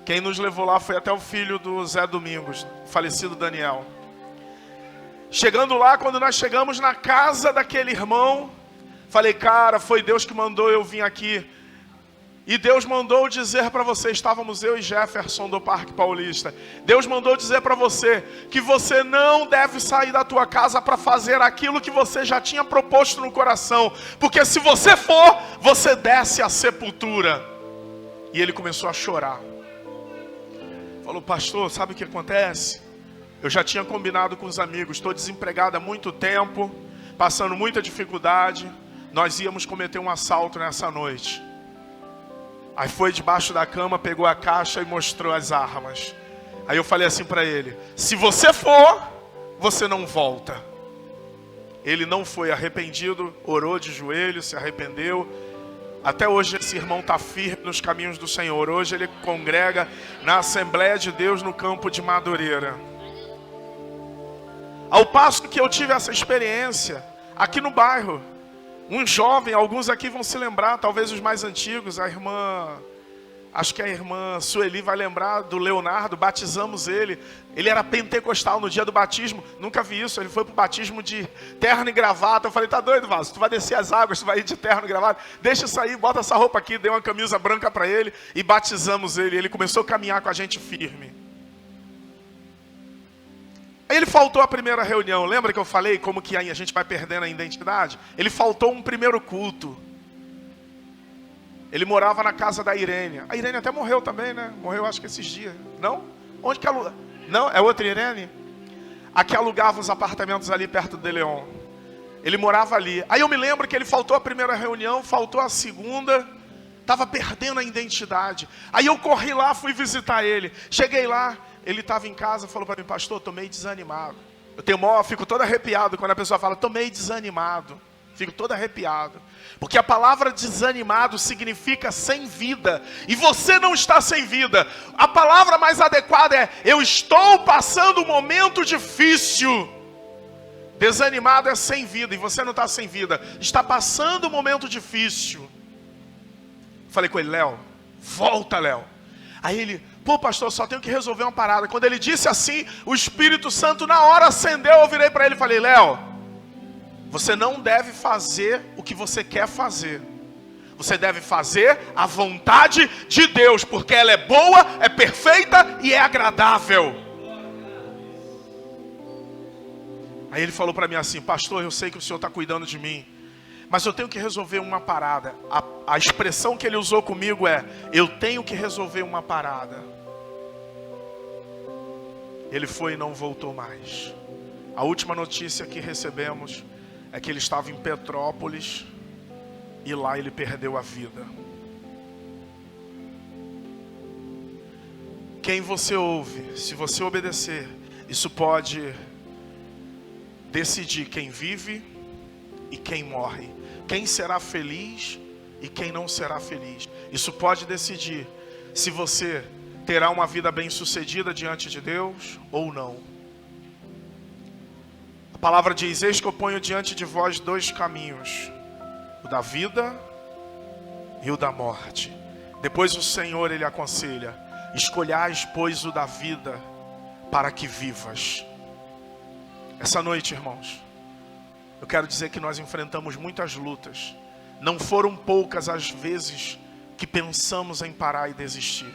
Quem nos levou lá foi até o filho do Zé Domingos, falecido Daniel. Chegando lá, quando nós chegamos na casa daquele irmão, falei: cara, foi Deus que mandou eu vir aqui. E Deus mandou dizer para você, estávamos eu e Jefferson do Parque Paulista. Deus mandou dizer para você que você não deve sair da tua casa para fazer aquilo que você já tinha proposto no coração. Porque se você for, você desce à sepultura. E ele começou a chorar. Falou: pastor, sabe o que acontece? Eu já tinha combinado com os amigos, estou desempregado há muito tempo, passando muita dificuldade. Nós íamos cometer um assalto nessa noite. Aí foi debaixo da cama, pegou a caixa e mostrou as armas. Aí eu falei assim para ele: se você for, você não volta. Ele não foi arrependido, orou de joelho, se arrependeu. Até hoje esse irmão está firme nos caminhos do Senhor. Hoje ele congrega na Assembleia de Deus no campo de Madureira. Ao passo que eu tive essa experiência aqui no bairro. Um jovem, alguns aqui vão se lembrar, talvez os mais antigos, acho que a irmã Sueli vai lembrar do Leonardo, batizamos ele. Ele era pentecostal no dia do batismo, nunca vi isso. Ele foi pro batismo de terno e gravata. Eu falei, tá doido, Vaso? Tu vai descer as águas, tu vai ir de terno e gravata? Deixa isso aí, bota essa roupa aqui. Dei uma camisa branca para ele e batizamos ele. Ele começou a caminhar com a gente firme. Aí ele faltou a primeira reunião. Lembra que eu falei como que a gente vai perdendo a identidade? Ele faltou um primeiro culto. Ele morava na casa da Irene. A Irene até morreu também, né? Morreu acho que esses dias. Não? Onde que aluga? Não? É outra Irene? A que alugava os apartamentos ali perto de Leon. Ele morava ali. Aí eu me lembro que ele faltou a primeira reunião, faltou a segunda. Estava perdendo a identidade. Aí eu corri lá, fui visitar ele. Cheguei lá. Ele estava em casa, falou para mim, pastor, estou meio desanimado. Fico todo arrepiado quando a pessoa fala, estou meio desanimado. Fico todo arrepiado. Porque a palavra desanimado significa sem vida. E você não está sem vida. A palavra mais adequada é, eu estou passando um momento difícil. Desanimado é sem vida, e você não está sem vida. Está passando um momento difícil. Falei com ele, Léo, volta, Léo. Aí ele, pô pastor, só tenho que resolver uma parada. Quando ele disse assim, o Espírito Santo na hora acendeu. Eu virei para ele e falei, Léo, você não deve fazer o que você quer fazer. Você deve fazer a vontade de Deus, porque ela é boa, é perfeita e é agradável. Aí ele falou para mim assim, pastor, eu sei que o senhor está cuidando de mim, mas eu tenho que resolver uma parada. A expressão que ele usou comigo é, eu tenho que resolver uma parada. Ele foi e não voltou mais. A última notícia que recebemos é que ele estava em Petrópolis e lá ele perdeu a vida. Quem você ouve, se você obedecer, isso pode decidir quem vive e quem morre. Quem será feliz e quem não será feliz. Isso pode decidir se você terá uma vida bem-sucedida diante de Deus ou não. A palavra diz, eis que eu ponho diante de vós dois caminhos, o da vida e o da morte. Depois o Senhor, ele aconselha, escolhais, pois, o da vida, para que vivas. Essa noite, irmãos, eu quero dizer que nós enfrentamos muitas lutas. Não foram poucas as vezes que pensamos em parar e desistir.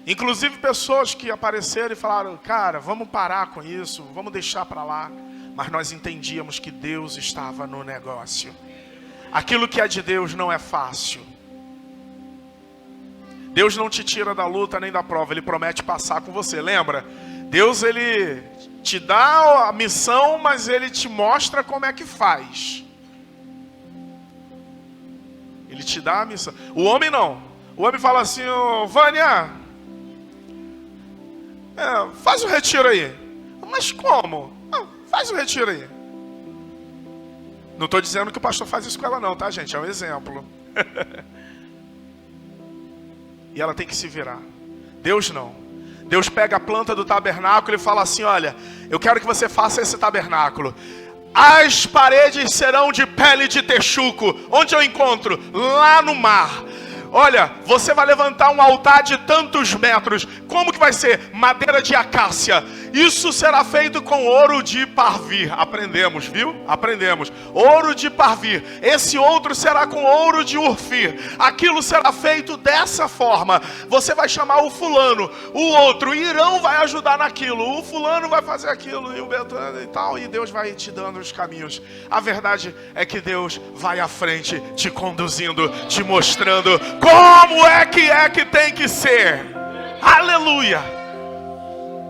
Inclusive pessoas que apareceram e falaram, cara, vamos parar com isso, vamos deixar para lá. Mas nós entendíamos que Deus estava no negócio. Aquilo que é de Deus não é fácil. Deus não te tira da luta nem da prova, Ele promete passar com você, lembra? Deus, Ele te dá a missão, mas Ele te mostra como é que faz. Ele te dá a missão. O homem não. O homem fala assim, ô, Vânia, faz o retiro aí. Mas como? Faz o retiro aí. Não estou dizendo que o pastor faz isso com ela não, tá gente? É um exemplo. E ela tem que se virar. Deus não. Deus pega a planta do tabernáculo e fala assim, olha, eu quero que você faça esse tabernáculo. As paredes serão de pele de texuco. Onde eu encontro? Lá no mar. Olha, você vai levantar um altar de tantos metros. Como que vai ser? Madeira de acácia. Isso será feito com ouro de Parvir. Aprendemos, viu? Aprendemos. Ouro de Parvir. Esse outro será com ouro de Urfir. Aquilo será feito dessa forma. Você vai chamar o fulano. O outro, o Irão, vai ajudar naquilo. O fulano vai fazer aquilo. E o Betano e tal. E Deus vai te dando os caminhos. A verdade é que Deus vai à frente, te conduzindo, te mostrando como é que tem que ser. Aleluia.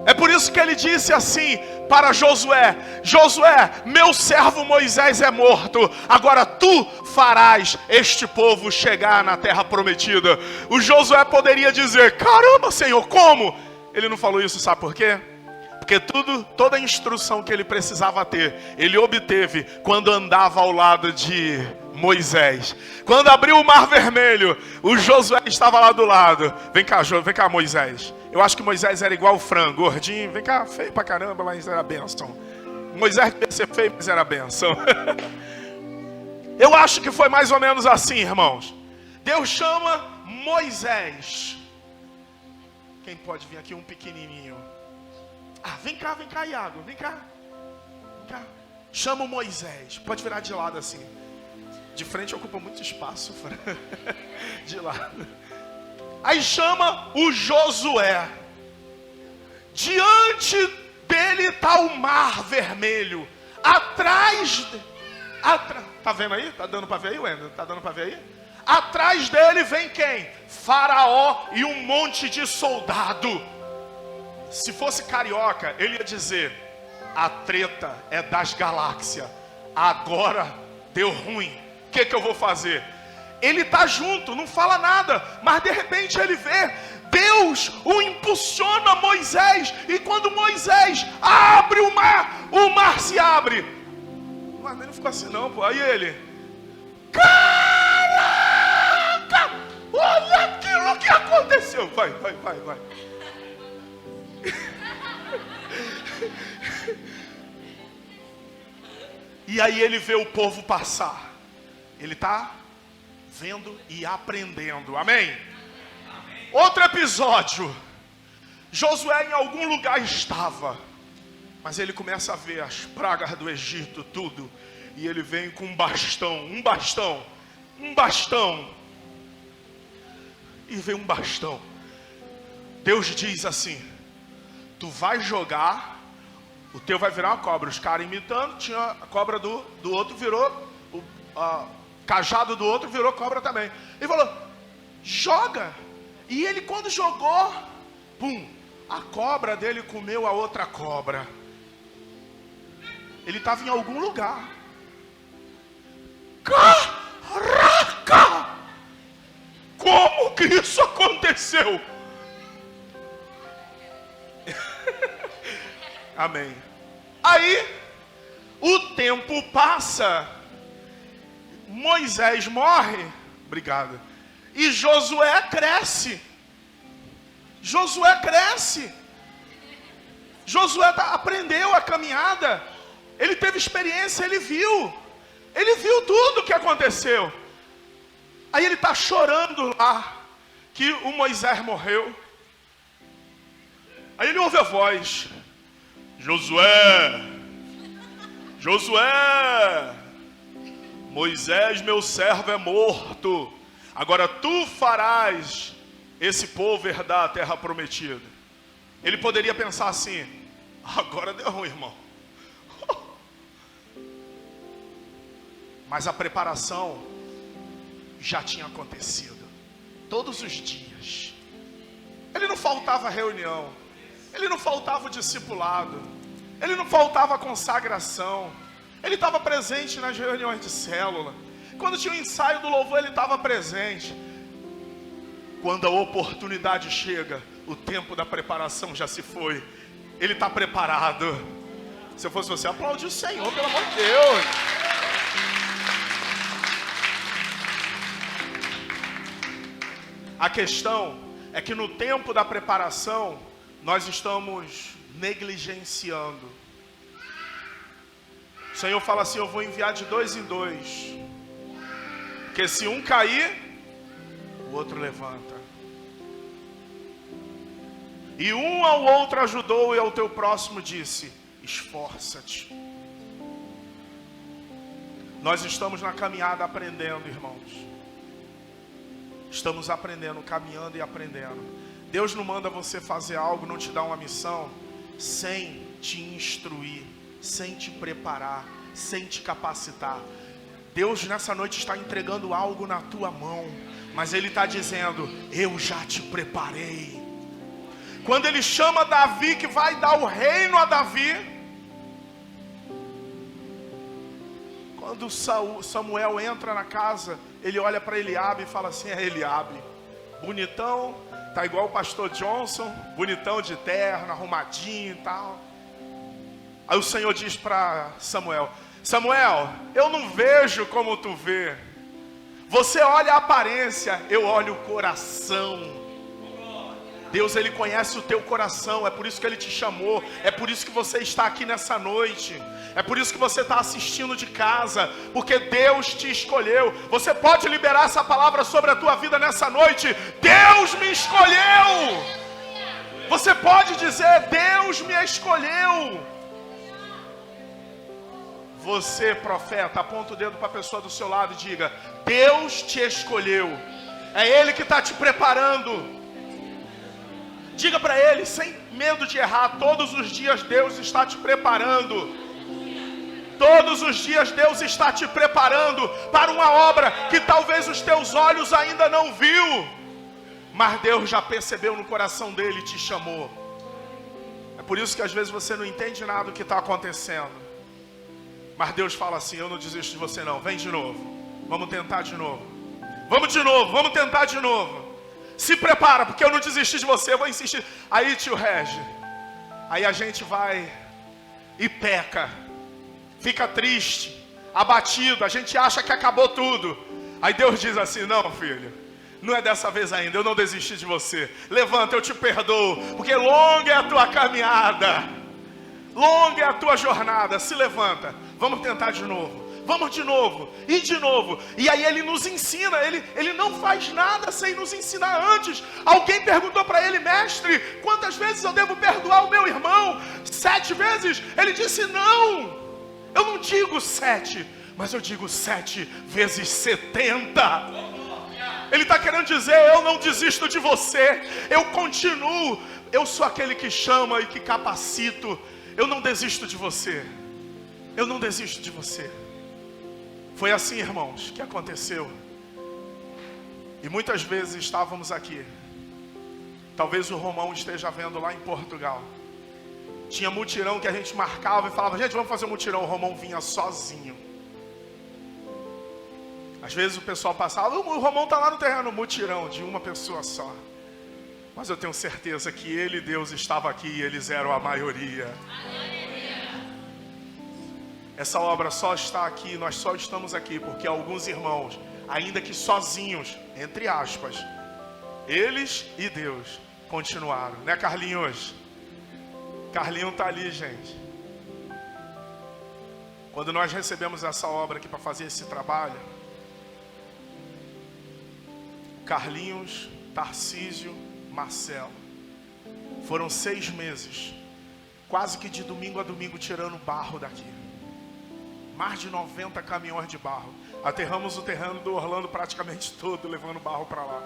É por isso que ele disse assim para Josué, Josué, meu servo Moisés é morto, agora tu farás este povo chegar na terra prometida. O Josué poderia dizer, caramba Senhor, como? Ele não falou isso, sabe por quê? Porque toda a instrução que ele precisava ter, ele obteve quando andava ao lado de Moisés. Quando abriu o Mar Vermelho, o Josué estava lá do lado. Vem cá, Moisés. Eu acho que Moisés era igual o frango, gordinho. Vem cá, feio pra caramba, mas era bênção. Moisés devia ser feio, mas era bênção. Eu acho que foi mais ou menos assim, irmãos. Deus chama Moisés. Quem pode vir aqui? Um pequenininho. Vem cá, Iago. Vem cá. Chama o Moisés. Pode virar de lado assim. De frente ocupa muito espaço. De lado. Aí chama o Josué. Diante dele está o Mar Vermelho. Atrás... Tá vendo aí? Tá dando para ver aí, Wendel? Tá dando para ver aí? Atrás dele vem quem? Faraó e um monte de soldado. Se fosse carioca, ele ia dizer: a treta é das galáxias. Agora deu ruim. O que eu vou fazer? Ele está junto, não fala nada. Mas de repente ele vê Deus o impulsiona Moisés. E quando Moisés abre o mar se abre. Mas ele não ficou assim não, pô. Aí ele: caraca! Olha aquilo que aconteceu. Vai. E aí ele vê o povo passar. Ele está vendo e aprendendo. Amém? Outro episódio. Josué em algum lugar estava, mas ele começa a ver as pragas do Egito, tudo. E ele vem com um bastão. E vem um bastão. Deus diz assim: tu vai jogar, o teu vai virar uma cobra. Os caras imitando, tinha a cobra do outro, virou, o cajado do outro virou cobra também. Ele falou: joga. E ele quando jogou, pum, a cobra dele comeu a outra cobra. Ele estava em algum lugar. Caraca! Como que isso aconteceu? Amém. Aí o tempo passa, Moisés morre, obrigado, e Josué cresce. Josué aprendeu a caminhada. Ele teve experiência, ele viu tudo o que aconteceu. Aí ele está chorando lá que o Moisés morreu. Aí ele ouve a voz: Josué, Moisés meu servo é morto. Agora tu farás esse povo herdar a terra prometida. Ele poderia pensar assim: agora deu ruim, irmão. Mas a preparação já tinha acontecido todos os dias. Ele não faltava reunião, ele não faltava o discipulado, ele não faltava a consagração. Ele estava presente nas reuniões de célula. Quando tinha o ensaio do louvor, ele estava presente. Quando a oportunidade chega, o tempo da preparação já se foi. Ele está preparado. Se eu fosse você, aplaude o Senhor, pelo amor de Deus. A questão é que no tempo da preparação, nós estamos negligenciando. O Senhor fala assim: eu vou enviar de 2 em 2. Porque se um cair, o outro levanta. E um ao outro ajudou, e ao teu próximo disse: esforça-te. Nós estamos na caminhada aprendendo, irmãos. Estamos aprendendo, caminhando e aprendendo. Deus não manda você fazer algo, não te dá uma missão, sem te instruir, sem te preparar, sem te capacitar. Deus nessa noite está entregando algo na tua mão, mas Ele está dizendo: eu já te preparei. Quando Ele chama Davi, que vai dar o reino a Davi, quando Samuel entra na casa, ele olha para Eliabe e fala assim: é Eliabe, bonitão, tá igual o pastor Johnson, bonitão de terno, arrumadinho e tal. Aí o Senhor diz para Samuel: Samuel, eu não vejo como tu vê. Você olha a aparência, eu olho o coração. Deus, Ele conhece o teu coração, é por isso que Ele te chamou, é por isso que você está aqui nessa noite, é por isso que você está assistindo de casa, porque Deus te escolheu. Você pode liberar essa palavra sobre a tua vida nessa noite: Deus me escolheu. Você pode dizer: Deus me escolheu. Você, profeta, aponta o dedo para a pessoa do seu lado e diga: Deus te escolheu. É Ele que está te preparando. Diga para Ele, sem medo de errar: todos os dias Deus está te preparando. Todos os dias Deus está te preparando para uma obra que talvez os teus olhos ainda não viu, mas Deus já percebeu no coração dele e te chamou. É por isso que às vezes você não entende nada do que está acontecendo, mas Deus fala assim: eu não desisto de você não, vem de novo, vamos tentar de novo, vamos de novo, vamos tentar de novo. Se prepara, porque eu não desisti de você, eu vou insistir. Aí, tio Regi, aí a gente vai e peca, fica triste, abatido, a gente acha que acabou tudo. Aí Deus diz assim: não, filho, não é dessa vez ainda, eu não desisti de você. Levanta, eu te perdoo, porque longa é a tua caminhada, longa é a tua jornada. Se levanta, vamos tentar de novo. Vamos de novo, e de novo. E aí Ele nos ensina, ele não faz nada sem nos ensinar antes. Alguém perguntou para Ele: mestre, quantas vezes eu devo perdoar o meu irmão? 7 vezes? Ele disse: não, eu não digo 7, mas eu digo 7 vezes 70. Ele está querendo dizer: eu não desisto de você, eu continuo. Eu sou aquele que chama e que capacito. Eu não desisto de você, eu não desisto de você. Foi assim, irmãos, que aconteceu. E muitas vezes estávamos aqui. Talvez o Romão esteja vendo lá em Portugal. Tinha mutirão que a gente marcava e falava: gente, vamos fazer um mutirão. O Romão vinha sozinho. Às vezes o pessoal passava: o Romão está lá no terreno. Mutirão de uma pessoa só. Mas eu tenho certeza que ele e Deus estavam aqui e eles eram a maioria. Essa obra só está aqui, nós só estamos aqui porque alguns irmãos, ainda que sozinhos, entre aspas, eles e Deus continuaram, né, Carlinhos? Carlinho está ali, gente. Quando nós recebemos essa obra aqui para fazer esse trabalho, Carlinhos, Tarcísio, Marcelo, foram 6 meses, quase que de domingo a domingo, tirando barro daqui. Mais de 90 caminhões de barro. Aterramos o terreno do Orlando praticamente todo, levando barro para lá.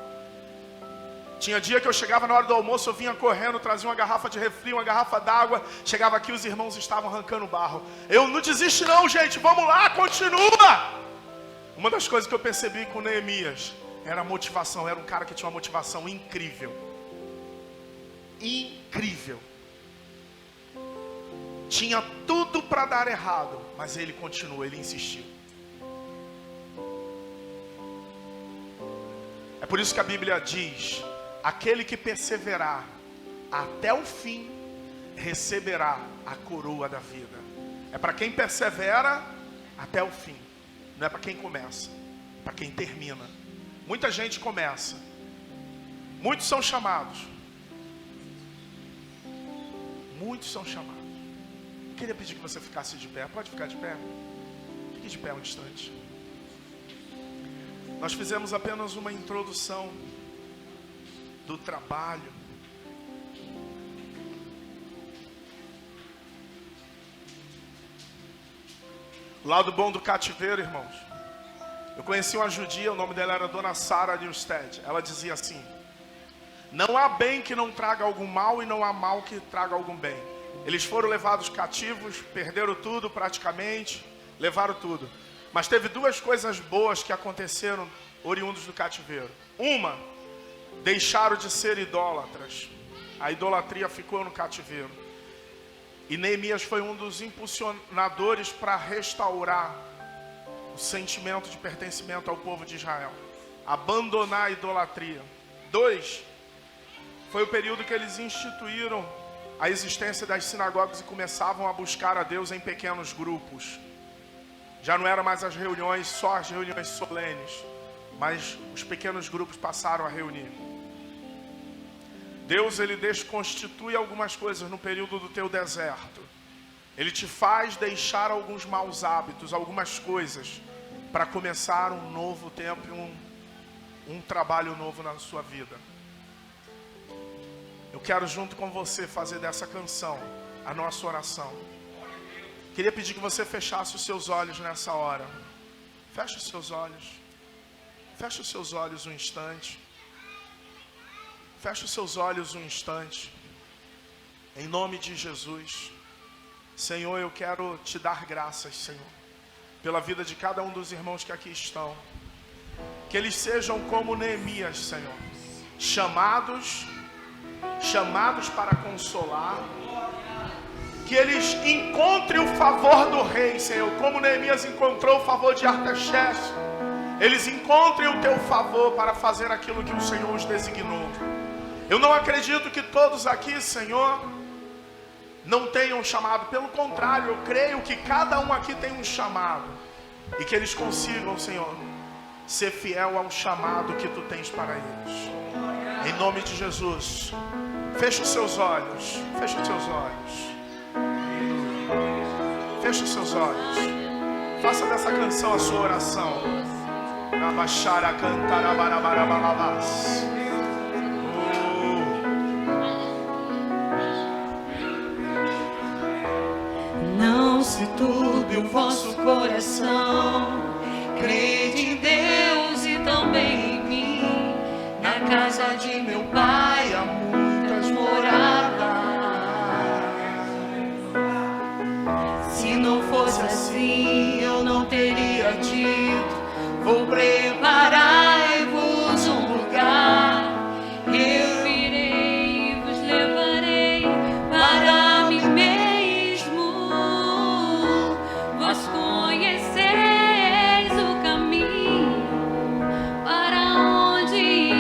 Tinha dia que eu chegava na hora do almoço, eu vinha correndo, trazia uma garrafa de refri, uma garrafa d'água. Chegava aqui, os irmãos estavam arrancando barro. Eu não desisto não, gente, vamos lá, continua! Uma das coisas que eu percebi com Neemias era a motivação. Era um cara que tinha uma motivação incrível. Incrível. Tinha tudo para dar errado, mas ele continuou, ele insistiu. É por isso que a Bíblia diz: aquele que perseverar até o fim receberá a coroa da vida. É para quem persevera até o fim, não é para quem começa, é para quem termina. Muita gente começa, muitos são chamados, muitos são chamados. Queria pedir que você ficasse de pé. Pode ficar de pé? Fique de pé um instante. Nós fizemos apenas uma introdução do trabalho. O lado bom do cativeiro, irmãos. Eu conheci uma judia, o nome dela era Dona Sara Newstead. Ela dizia assim: não há bem que não traga algum mal e não há mal que traga algum bem. Eles foram levados cativos, perderam tudo praticamente, levaram tudo. Mas teve 2 coisas boas que aconteceram oriundos do cativeiro. Uma, deixaram de ser idólatras. A idolatria ficou no cativeiro. E Neemias foi um dos impulsionadores para restaurar o sentimento de pertencimento ao povo de Israel. Abandonar a idolatria. 2, foi o período que eles instituíram a existência das sinagogas e começavam a buscar a Deus em pequenos grupos. Já não eram mais as reuniões, só as reuniões solenes, mas os pequenos grupos passaram a reunir. Deus, Ele desconstitui algumas coisas no período do teu deserto. Ele te faz deixar alguns maus hábitos, algumas coisas, para começar um novo tempo e um trabalho novo na sua vida. Eu quero junto com você fazer dessa canção a nossa oração. Queria pedir que você fechasse os seus olhos nessa hora. Feche os seus olhos. Feche os seus olhos um instante. Feche os seus olhos um instante. Em nome de Jesus. Senhor, eu quero te dar graças, Senhor, pela vida de cada um dos irmãos que aqui estão. Que eles sejam como Neemias, Senhor, chamados para consolar. Que eles encontrem o favor do rei, Senhor, como Neemias encontrou o favor de Artaxerxes. Eles encontrem o teu favor para fazer aquilo que o Senhor os designou. Eu não acredito que todos aqui, Senhor, não tenham chamado. Pelo contrário, eu creio que cada um aqui tem um chamado. E que eles consigam, Senhor, ser fiel ao chamado que tu tens para eles. Em nome de Jesus. Feche os seus olhos. Feche os seus olhos. Feche os seus olhos. Faça dessa canção a sua oração. Rabachara cantara barabarabas. Não se turbe o vosso coração, crede em Deus e também em mim. Na casa de meu pai há muitas moradas. Se não fosse assim, eu não teria dito: vou preparar-vos um lugar. Eu irei e vos levarei para mim mesmo. Vós conheceis o caminho para onde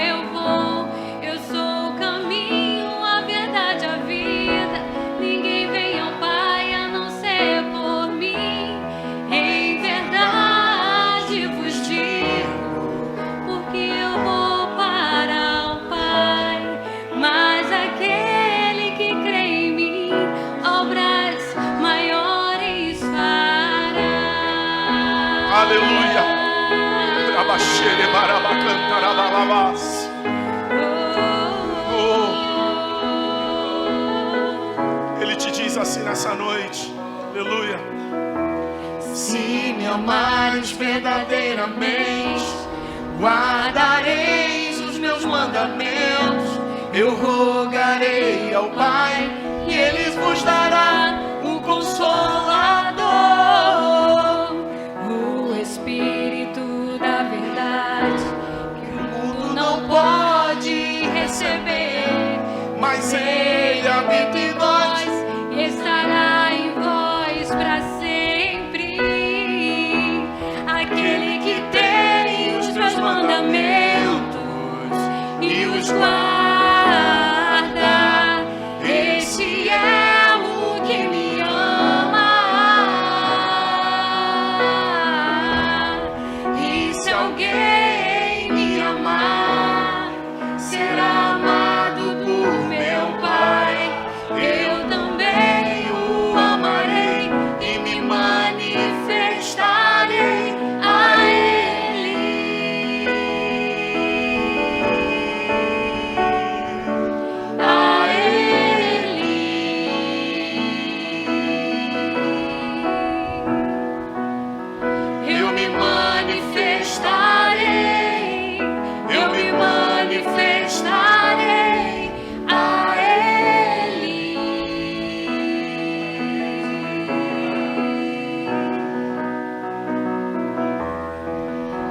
eu vou. Eu sou o caminho, a verdade, a vida. Ninguém vem ao Pai a não ser por mim. Em verdade vos digo, porque eu vou para o Pai. Mas aquele que crê em mim, obras maiores fará. Aleluia. Rabachere barabacantarabas. Ele te diz assim nessa noite. Aleluia. Se me amares verdadeiramente, guardareis os meus mandamentos. Eu rogarei ao Pai e Ele vos dará o Consolador, o Espírito da verdade, que o mundo não pode receber, mas Ele habita em nós e estará em vós para sempre. Aquele que tem os meus mandamentos e os guarda, esse é o que me ama. E se alguém me amar, será amado por meu Pai. Eu também o amarei e me manifestarei a Ele. A Ele. Eu me manifestarei. Eu me manifestarei a Ele.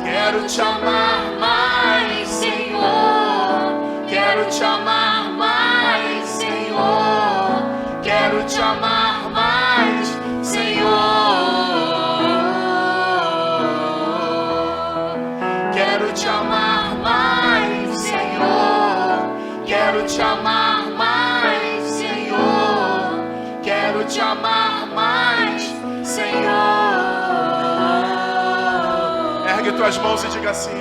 Quero te amar mais, Senhor. Quero te amar mais, Senhor. Quero te amar mais, Senhor. Quero te amar mais, Senhor. Quero te amar mais, Senhor. tuas mãos e diga assim: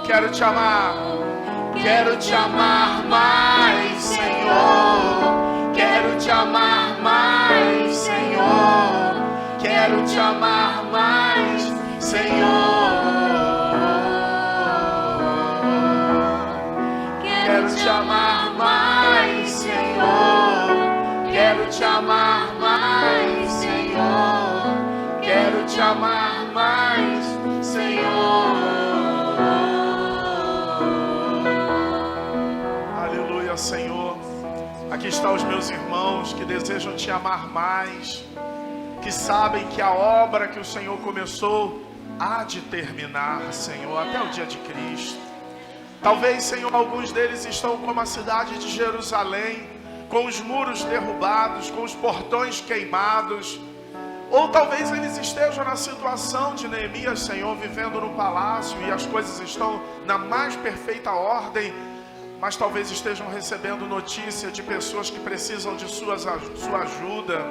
quero te amar, quero te amar mais, Senhor. Quero te amar mais, Senhor. Quero te amar mais, Senhor. Quero te amar mais, Senhor. Quero te amar mais, Senhor. Quero te amar mais, Senhor. Senhor, aqui estão os meus irmãos que desejam te amar mais, que sabem que a obra que o Senhor começou há de terminar, Senhor, até o dia de Cristo. Talvez, Senhor, alguns deles estão como a cidade de Jerusalém, com os muros derrubados, com os portões queimados, ou talvez eles estejam na situação de Neemias, Senhor, vivendo no palácio e as coisas estão na mais perfeita ordem, mas talvez estejam recebendo notícia de pessoas que precisam de sua ajuda.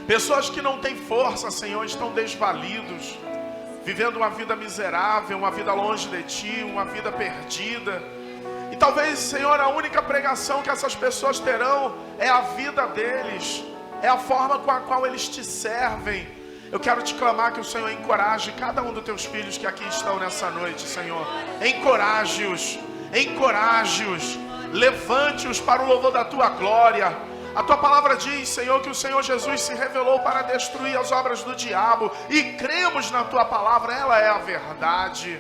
Pessoas que não têm força, Senhor, estão desvalidos, vivendo uma vida miserável, uma vida longe de Ti, uma vida perdida. E talvez, Senhor, a única pregação que essas pessoas terão é a vida deles, é a forma com a qual eles Te servem. Eu quero te clamar que o Senhor encoraje cada um dos Teus filhos que aqui estão nessa noite, Senhor. Encoraje-os. Encoraje-os, levante-os para o louvor da Tua glória. A Tua palavra diz, Senhor, que o Senhor Jesus se revelou para destruir as obras do diabo, e cremos na Tua palavra, ela é a verdade.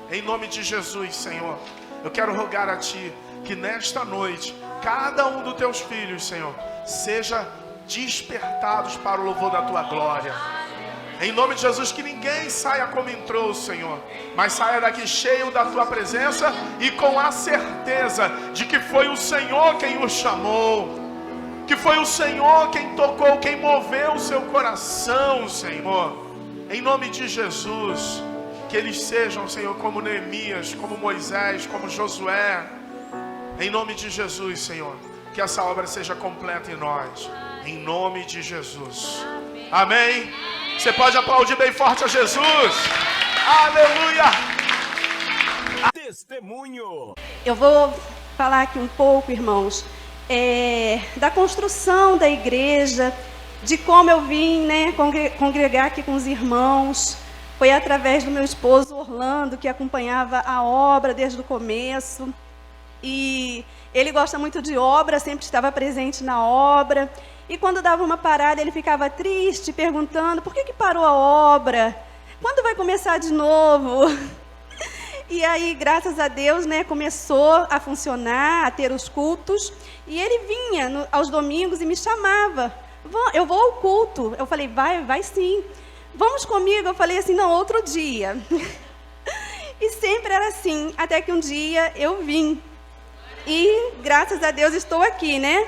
Em nome de Jesus, Senhor, eu quero rogar a Ti que nesta noite, cada um dos Teus filhos, Senhor, seja despertados para o louvor da Tua glória. Em nome de Jesus, que ninguém saia como entrou, Senhor, mas saia daqui cheio da Tua presença e com a certeza de que foi o Senhor quem os chamou, que foi o Senhor quem tocou, quem moveu o seu coração, Senhor. Em nome de Jesus, que eles sejam, Senhor, como Neemias, como Moisés, como Josué. Em nome de Jesus, Senhor, que essa obra seja completa em nós. Em nome de Jesus. Amém. Você pode aplaudir bem forte a Jesus. Aleluia. Testemunho. Eu vou falar aqui um pouco, irmãos, da construção da igreja, de como eu vim, né, congregar aqui com os irmãos. Foi através do meu esposo Orlando, que acompanhava a obra desde o começo. E ele gosta muito de obra, sempre estava presente na obra. E quando dava uma parada, ele ficava triste, perguntando: por que parou a obra? Quando vai começar de novo? E aí, graças a Deus, né, começou a funcionar, a ter os cultos. E ele vinha aos domingos e me chamava: eu vou ao culto. Eu falei: vai sim. Vamos comigo? Eu falei assim: não, outro dia. E sempre era assim, até que um dia eu vim. E graças a Deus estou aqui, né?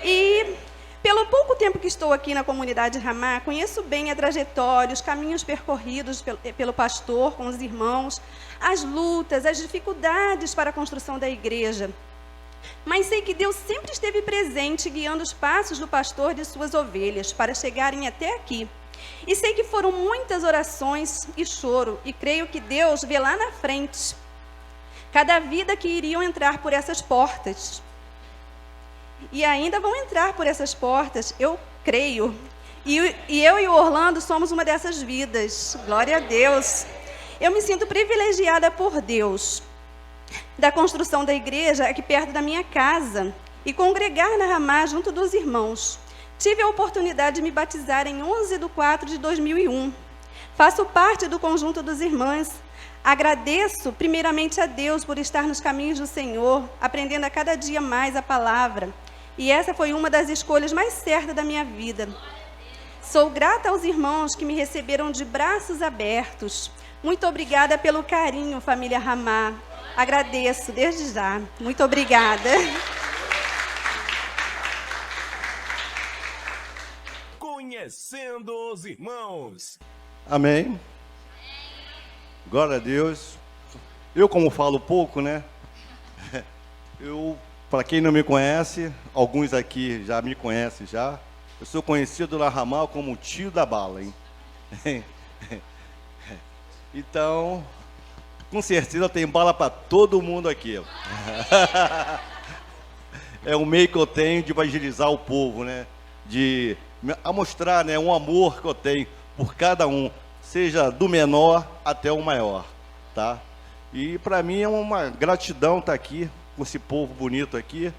E pelo pouco tempo que estou aqui na comunidade Ramá, conheço bem a trajetória, os caminhos percorridos pelo pastor com os irmãos, as lutas, as dificuldades para a construção da igreja. Mas sei que Deus sempre esteve presente, guiando os passos do pastor e de suas ovelhas para chegarem até aqui. E sei que foram muitas orações e choro, e creio que Deus vê lá na frente cada vida que iriam entrar por essas portas. E ainda vão entrar por essas portas, eu creio. E eu e o Orlando somos uma dessas vidas. Glória a Deus. Eu me sinto privilegiada por Deus, da construção da igreja aqui perto da minha casa, e congregar na Ramá junto dos irmãos. Tive a oportunidade de me batizar em 11/4/2001. Faço parte do conjunto dos irmãos. Agradeço primeiramente a Deus por estar nos caminhos do Senhor, aprendendo a cada dia mais a palavra. E essa foi uma das escolhas mais certas da minha vida. Sou grata aos irmãos que me receberam de braços abertos. Muito obrigada pelo carinho, família Ramá. Agradeço desde já. Muito obrigada. Conhecendo os irmãos. Amém. Glória a Deus. Eu, como falo pouco, né? Para quem não me conhece, alguns aqui já me conhecem já. Eu sou conhecido na Ramal como o tio da bala, hein? Então, com certeza tem bala para todo mundo aqui. É o meio que eu tenho de evangelizar o povo, né? De mostrar, né, um amor que eu tenho por cada um, seja do menor até o maior, tá? E para mim é uma gratidão estar aqui com esse povo bonito aqui.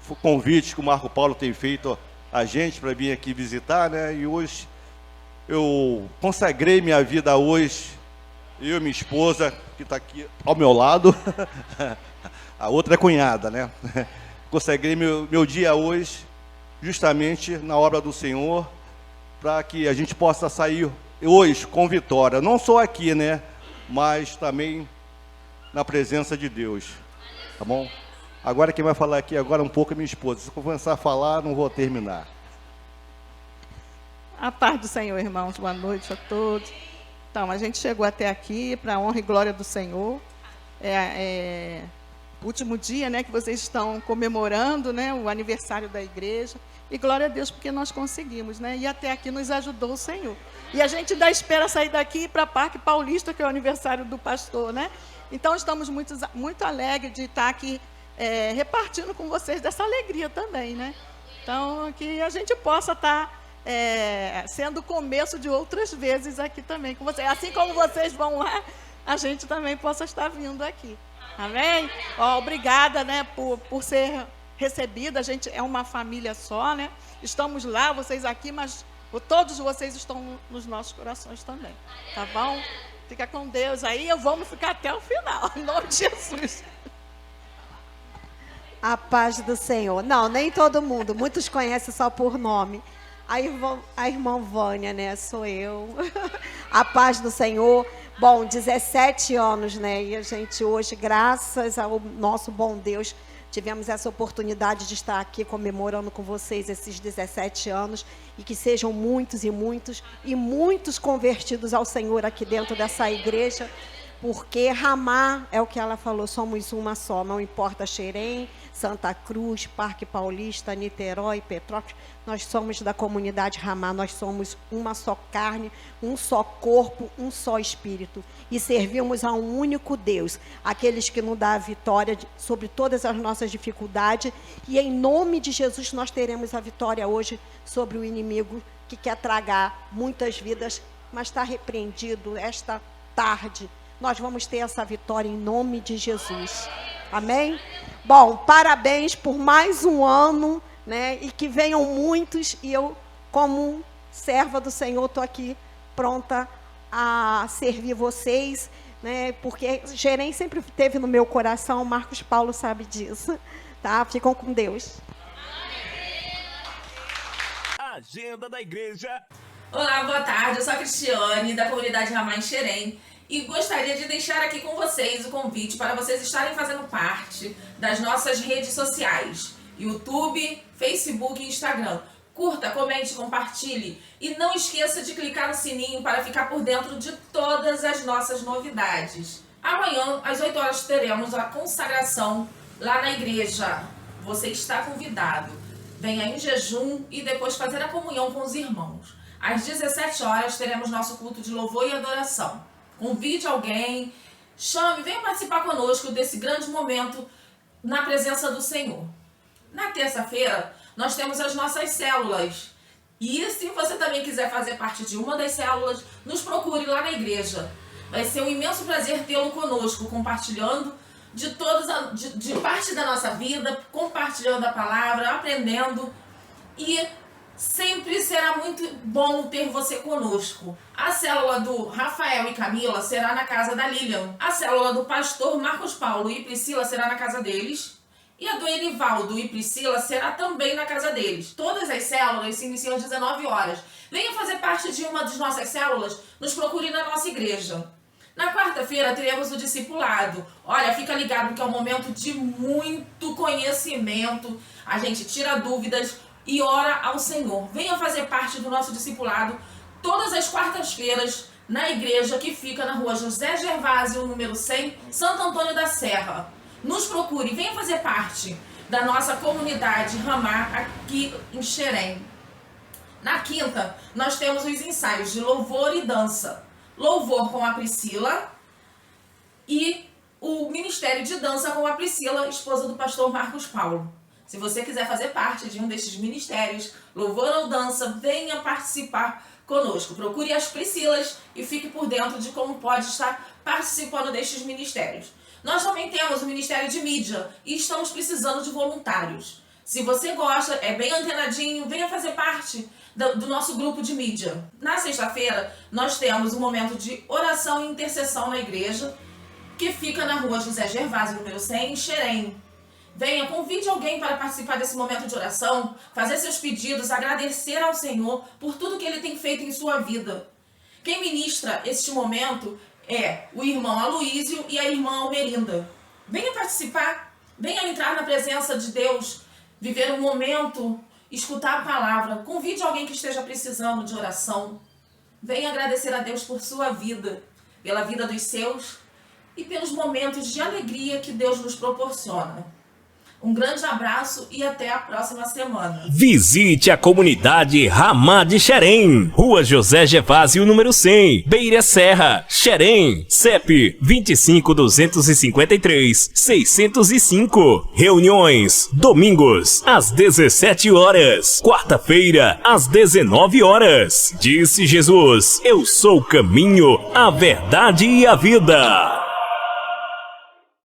O convite que o Marco Paulo tem feito a gente para vir aqui visitar, né? E hoje eu consagrei minha vida hoje, eu e minha esposa, que está aqui ao meu lado, a outra é cunhada, né? Consagrei meu dia hoje, justamente na obra do Senhor, para que a gente possa sair hoje com vitória, não só aqui, né? Mas também na presença de Deus, tá bom? Agora quem vai falar aqui agora um pouco é minha esposa. Se eu começar a falar, não vou terminar. A paz do Senhor, irmãos. Boa noite a todos. Então, a gente chegou até aqui para a honra e glória do Senhor. Último dia, né, que vocês estão comemorando, né, o aniversário da igreja. E glória a Deus porque nós conseguimos, né? E até aqui nos ajudou o Senhor. E a gente ainda espera sair daqui e ir para Parque Paulista, que é o aniversário do pastor, né? Então, estamos muito alegres de estar aqui repartindo com vocês dessa alegria também, né? Então, que a gente possa estar sendo o começo de outras vezes aqui também com vocês. Assim como vocês vão lá, a gente também possa estar vindo aqui. Amém? Obrigada, né, por ser recebida. A gente é uma família só, né? Estamos lá, vocês aqui, mas todos vocês estão nos nossos corações também. Tá bom? Fica com Deus aí, vamos ficar até o final, em nome de Jesus. A paz do Senhor. Não, nem todo mundo, muitos conhecem só por nome. A irmã Vânia, né, sou eu. A paz do Senhor. Bom, 17 anos, né, e a gente hoje, graças ao nosso bom Deus, tivemos essa oportunidade de estar aqui comemorando com vocês esses 17 anos e que sejam muitos e muitos convertidos ao Senhor aqui dentro dessa igreja, porque Ramá é o que ela falou, somos uma só, não importa Xerém, Santa Cruz, Parque Paulista, Niterói, Petrópolis, nós somos da comunidade Ramá, nós somos uma só carne, um só corpo, um só espírito, e servimos a um único Deus, aqueles que nos dá a vitória sobre todas as nossas dificuldades, e em nome de Jesus nós teremos a vitória hoje sobre o inimigo que quer tragar muitas vidas, mas está repreendido esta tarde. Nós vamos ter essa vitória em nome de Jesus. Amém? Bom, parabéns por mais um ano, né? E que venham muitos. E eu, como serva do Senhor, estou aqui pronta a servir vocês, né? Porque Xerém sempre esteve no meu coração. Marcos Paulo sabe disso. Tá? Ficam com Deus. Agenda da igreja. Olá, boa tarde. Eu sou a Cristiane, da comunidade Ramá em Xerém. E gostaria de deixar aqui com vocês o convite para vocês estarem fazendo parte das nossas redes sociais. YouTube, Facebook e Instagram. Curta, comente, compartilhe. E não esqueça de clicar no sininho para ficar por dentro de todas as nossas novidades. Amanhã, às 8 horas, teremos a consagração lá na igreja. Você está convidado. Venha em jejum e depois fazer a comunhão com os irmãos. Às 17 horas, teremos nosso culto de louvor e adoração. Convide alguém, chame, venha participar conosco desse grande momento na presença do Senhor. Na terça-feira, nós temos as nossas células. E se você também quiser fazer parte de uma das células, nos procure lá na igreja. Vai ser um imenso prazer tê-lo conosco, compartilhando de parte da nossa vida, compartilhando a palavra, aprendendo. E sempre será muito bom ter você conosco. A célula do Rafael e Camila será na casa da Lilian. A célula do pastor Marcos Paulo e Priscila será na casa deles. E a do Enivaldo e Priscila será também na casa deles. Todas as células se iniciam às 19 horas. Venha fazer parte de uma das nossas células, nos procure na nossa igreja. Na quarta-feira teremos o discipulado. Olha, fica ligado que é um momento de muito conhecimento. A gente tira dúvidas e ora ao Senhor. Venha fazer parte do nosso discipulado todas as quartas-feiras na igreja que fica na rua José Gervásio, número 100, Santo Antônio da Serra. Nos procure, venha fazer parte da nossa comunidade Ramá aqui em Xerém. Na quinta, nós temos os ensaios de louvor e dança. Louvor com a Priscila e o Ministério de Dança com a Priscila, esposa do pastor Marcos Paulo. Se você quiser fazer parte de um destes ministérios, louvor ou dança, venha participar conosco. Procure as Priscilas e fique por dentro de como pode estar participando destes ministérios. Nós também temos o Ministério de Mídia e estamos precisando de voluntários. Se você gosta, é bem antenadinho, venha fazer parte do nosso grupo de mídia. Na sexta-feira, nós temos um momento de oração e intercessão na igreja, que fica na rua José Gervásio, número 100, em Xerém. Venha, convide alguém para participar desse momento de oração, fazer seus pedidos, agradecer ao Senhor por tudo que Ele tem feito em sua vida. Quem ministra este momento é o irmão Aloísio e a irmã Almerinda. Venha participar, venha entrar na presença de Deus, viver um momento, escutar a palavra. Convide alguém que esteja precisando de oração. Venha agradecer a Deus por sua vida, pela vida dos seus e pelos momentos de alegria que Deus nos proporciona. Um grande abraço e até a próxima semana. Visite a comunidade Ramá de Xerém, Rua José Gervásio, número 100, Beira Serra, Xerém, CEP 25.253.605. Reuniões, domingos, às 17 horas, quarta-feira, às 19 horas. Disse Jesus, eu sou o caminho, a verdade e a vida.